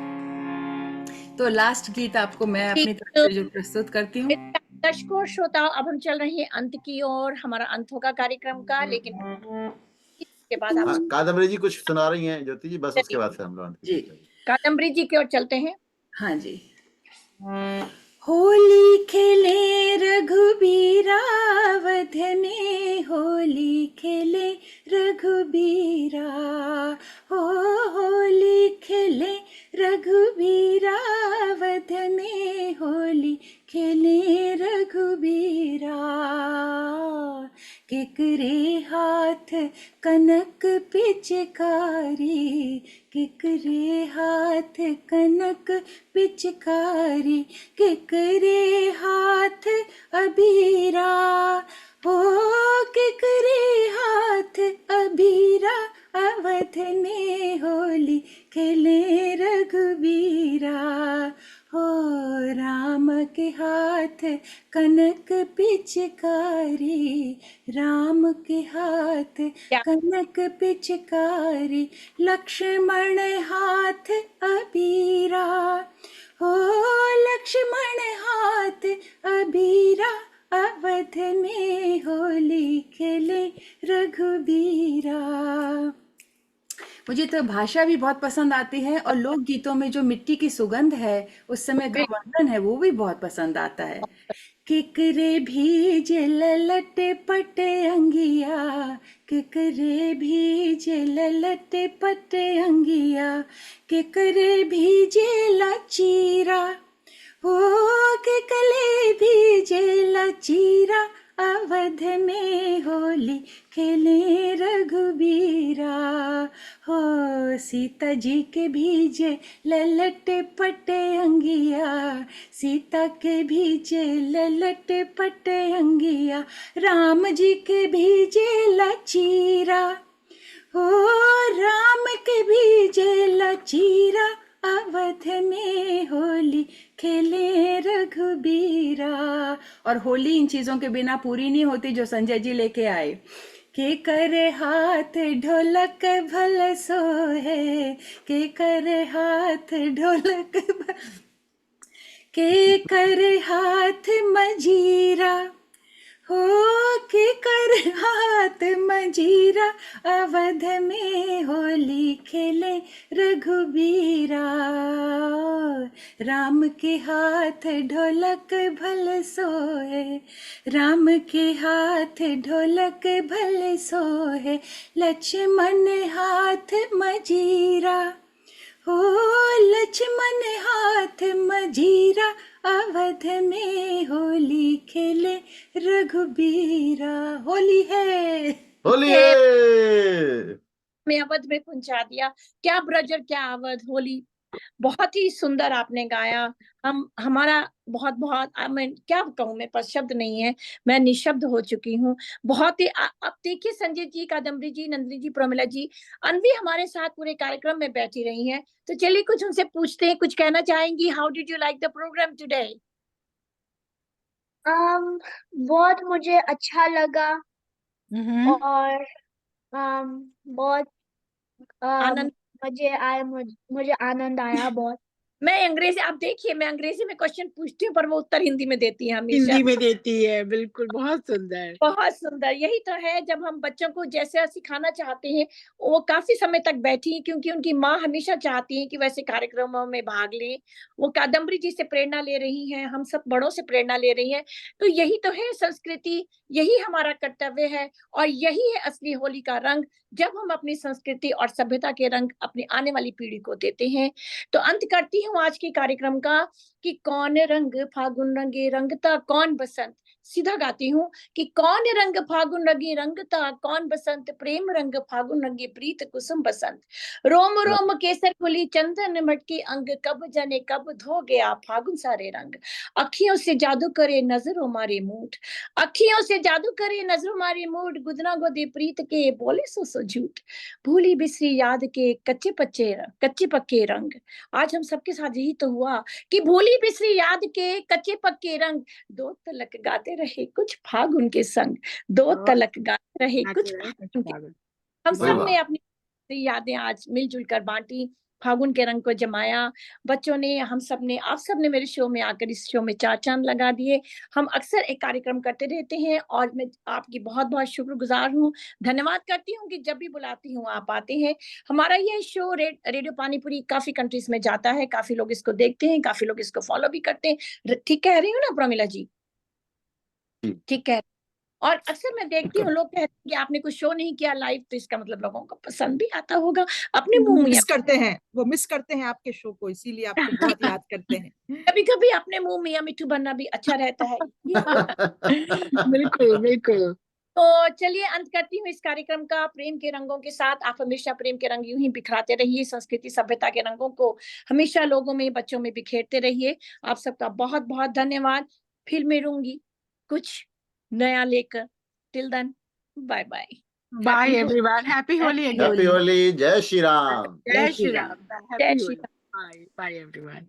तो लास्ट गीत आपको मैं अपनी तरफ तो से जो प्रस्तुत करती हूँ। दर्शकों श्रोताओं, अब हम चल रहे हैं अंत की ओर, हमारा अंत होगा कार्यक्रम का, लेकिन इसके बाद आप हाँ कादम्बरी जी कुछ सुना रही हैं ज्योति जी, बस उसके चलिए बाद से हम लोग अंत की जी तरफ चलेंगे। कादम्बरी जी की ओर चलते हैं। हाँ जी। होली खेले रघुबीरा वध में, होली खेले रघुबीरा, हो होली खेले रघुबीरा वध में, होली खेले रघुबीरा। केकरे हाथ कनक पिचकारी, केकरे हाथ कनक पिचकारी, केकरे हाथ अबीरा, हो केकरे हाथ अबीरा, अवध में होली खेले रघुबीरा। हो राम के हाथ कनक पिचकारी, राम के हाथ क्या कनक पिचकारी, लक्ष्मण हाथ अबीरा। हो लक्ष्मण हाथ अबीरा, अवध में होली खेले रघुबीरा। मुझे तो भाषा भी बहुत पसंद आती है, और लोकगीतों में जो मिट्टी की सुगंध है उस समय का वर्णन है वो भी बहुत पसंद आता है। किकरे भीजे ललट पट अंगिया, किकरे भीजे ललट पट अंगिया, किकरे भीजे लचीरा। हो के कले भीजे लचीरा, अवध में होली खेले रघुबीरा। हो सीता जी के भीजे ललट पट अंगिया, सीता के भीजे ललट पट अंगिया, राम जी के भीजे लचीरा। हो राम के भीजे लचीरा, अवध में होली खेले रघुबीरा। और होली इन चीजों के बिना पूरी नहीं होती जो संजय जी लेके आए। के कर हाथ ढोलक भल सोहे, के कर हाथ ढोलक भल, के कर हाथ मजीरा। हो के कर हाथ मजीरा, अवध में होली खेले रघुबीरा। राम के हाथ ढोलक भल सोहे, राम के हाथ ढोलक भल सोहे, लक्ष्मण हाथ मजीरा। हो लक्ष्मण हाथ मजीरा, अवध में होली खेले रघुबीरा। होली है। होली है, है। में अवध में पहुंचा दिया। क्या ब्रज और क्या अवध, होली बहुत ही सुंदर आपने गाया। हमारा बहुत बहुत मैं क्या कहूँ, मेरे पास शब्द नहीं है, मैं निशब्द हो चुकी हूँ। बहुत ही अब देखिए संजय जी, कादम्बरी जी, नंदिनी जी, प्रमिला जी, अनवी हमारे साथ पूरे कार्यक्रम में बैठी रही हैं, तो चलिए कुछ उनसे पूछते हैं, कुछ कहना चाहेंगी। How did you like the program today? बहुत मुझे अच्छा लगा, हम्म। और बहुत आनंद। मुझे आनंद आया बहुत। मैं अंग्रेजी, आप देखिए मैं अंग्रेजी में क्वेश्चन पूछती हूँ पर वो उत्तर हिंदी में देती है हमेशा। हिंदी में देती है, बिल्कुल, बहुत सुंदर। बहुत सुंदर। यही तो है, जब हम बच्चों को जैसे सिखाना चाहते हैं, वो काफी समय तक बैठी हैं क्योंकि उनकी माँ हमेशा चाहती है कि वैसे कार्यक्रमों में भाग लें। वो कादम्बरी जी से प्रेरणा ले रही हैं, हम सब बड़ों से प्रेरणा ले रही हैं। तो यही तो है संस्कृति, यही हमारा कर्तव्य है, और यही है असली होली का रंग, जब हम अपनी संस्कृति और सभ्यता के रंग अपनी आने वाली पीढ़ी को देते हैं। तो अंत करती हूँ आज के कार्यक्रम का कि कौन रंग फागुन रंगे रंगता कौन बसंत। सीधा गाती हूँ कि कौन रंग फागुन रंगी रंगता कौन बसंत, प्रेम रंग फागुन रंगे प्रीत कुसुम बसंत। रोम रोम केसर खुली चंदन मटकी अंग, कब जाने कब धो गया फागुन सारे रंग। अखियों से जादू करे नजरों मारे मूठ, अखियों से जादू करे नजरों मारे मूठ, गुदना गोदे प्रीत के बोले सो झूठ, भूली बिसरी याद के कच्चे पक्के रंग। आज हम सबके साथ यही तो हुआ कि भूली बिसरी याद के कच्चे पक्के रंग, दो तलक गाते रहे कुछ फागुन के संग, दो तलक गाते रहे कुछ फागुन के। हम वाह सब वाह। ने अपनी यादें आज मिलजुल कर बांटी, फागुन के रंग को जमाया। बच्चों ने, हम सब ने, आप सब ने मेरे शो में आकर इस शो में चार चांद लगा दिए। हम अक्सर एक कार्यक्रम करते रहते हैं और मैं आपकी बहुत बहुत शुक्रगुजार हूँ, धन्यवाद करती हूँ कि जब भी बुलाती हूँ आप आते हैं। हमारा ये शो रेडियो पानीपुरी काफी कंट्रीज में जाता है, काफी लोग इसको देखते हैं, काफी लोग इसको फॉलो भी करते हैं। ठीक कह रही हूँ ना प्रमिला जी? ठीक है। और अक्सर मैं देखती हूँ लोग कहते हैं कि आपने कुछ शो नहीं किया लाइव, तो इसका मतलब लोगों को पसंद भी आता होगा। अपने मुंह मिस मियाँ करते हैं, वो मिस करते हैं आपके शो को, इसीलिए आपको बहुत याद करते हैं। कभी कभी अपने मुंह मियाँ मिट्ठू बनना भी अच्छा रहता है। बिल्कुल बिल्कुल। तो चलिए अंत करती हूँ इस कार्यक्रम का प्रेम के रंगों के साथ। आप हमेशा प्रेम के रंग यूं ही बिखराते रहिए, संस्कृति सभ्यता के रंगों को हमेशा लोगों में, बच्चों में बिखेरते रहिए। आप सबका बहुत बहुत धन्यवाद। फिर मिलूंगी कुछ नया लेकर। Till then, bye bye. Bye Happy everyone, happy Holi happy again. Holi, जय श्री राम। जय श्री राम, जय happy Shri Holi. Bye bye everyone.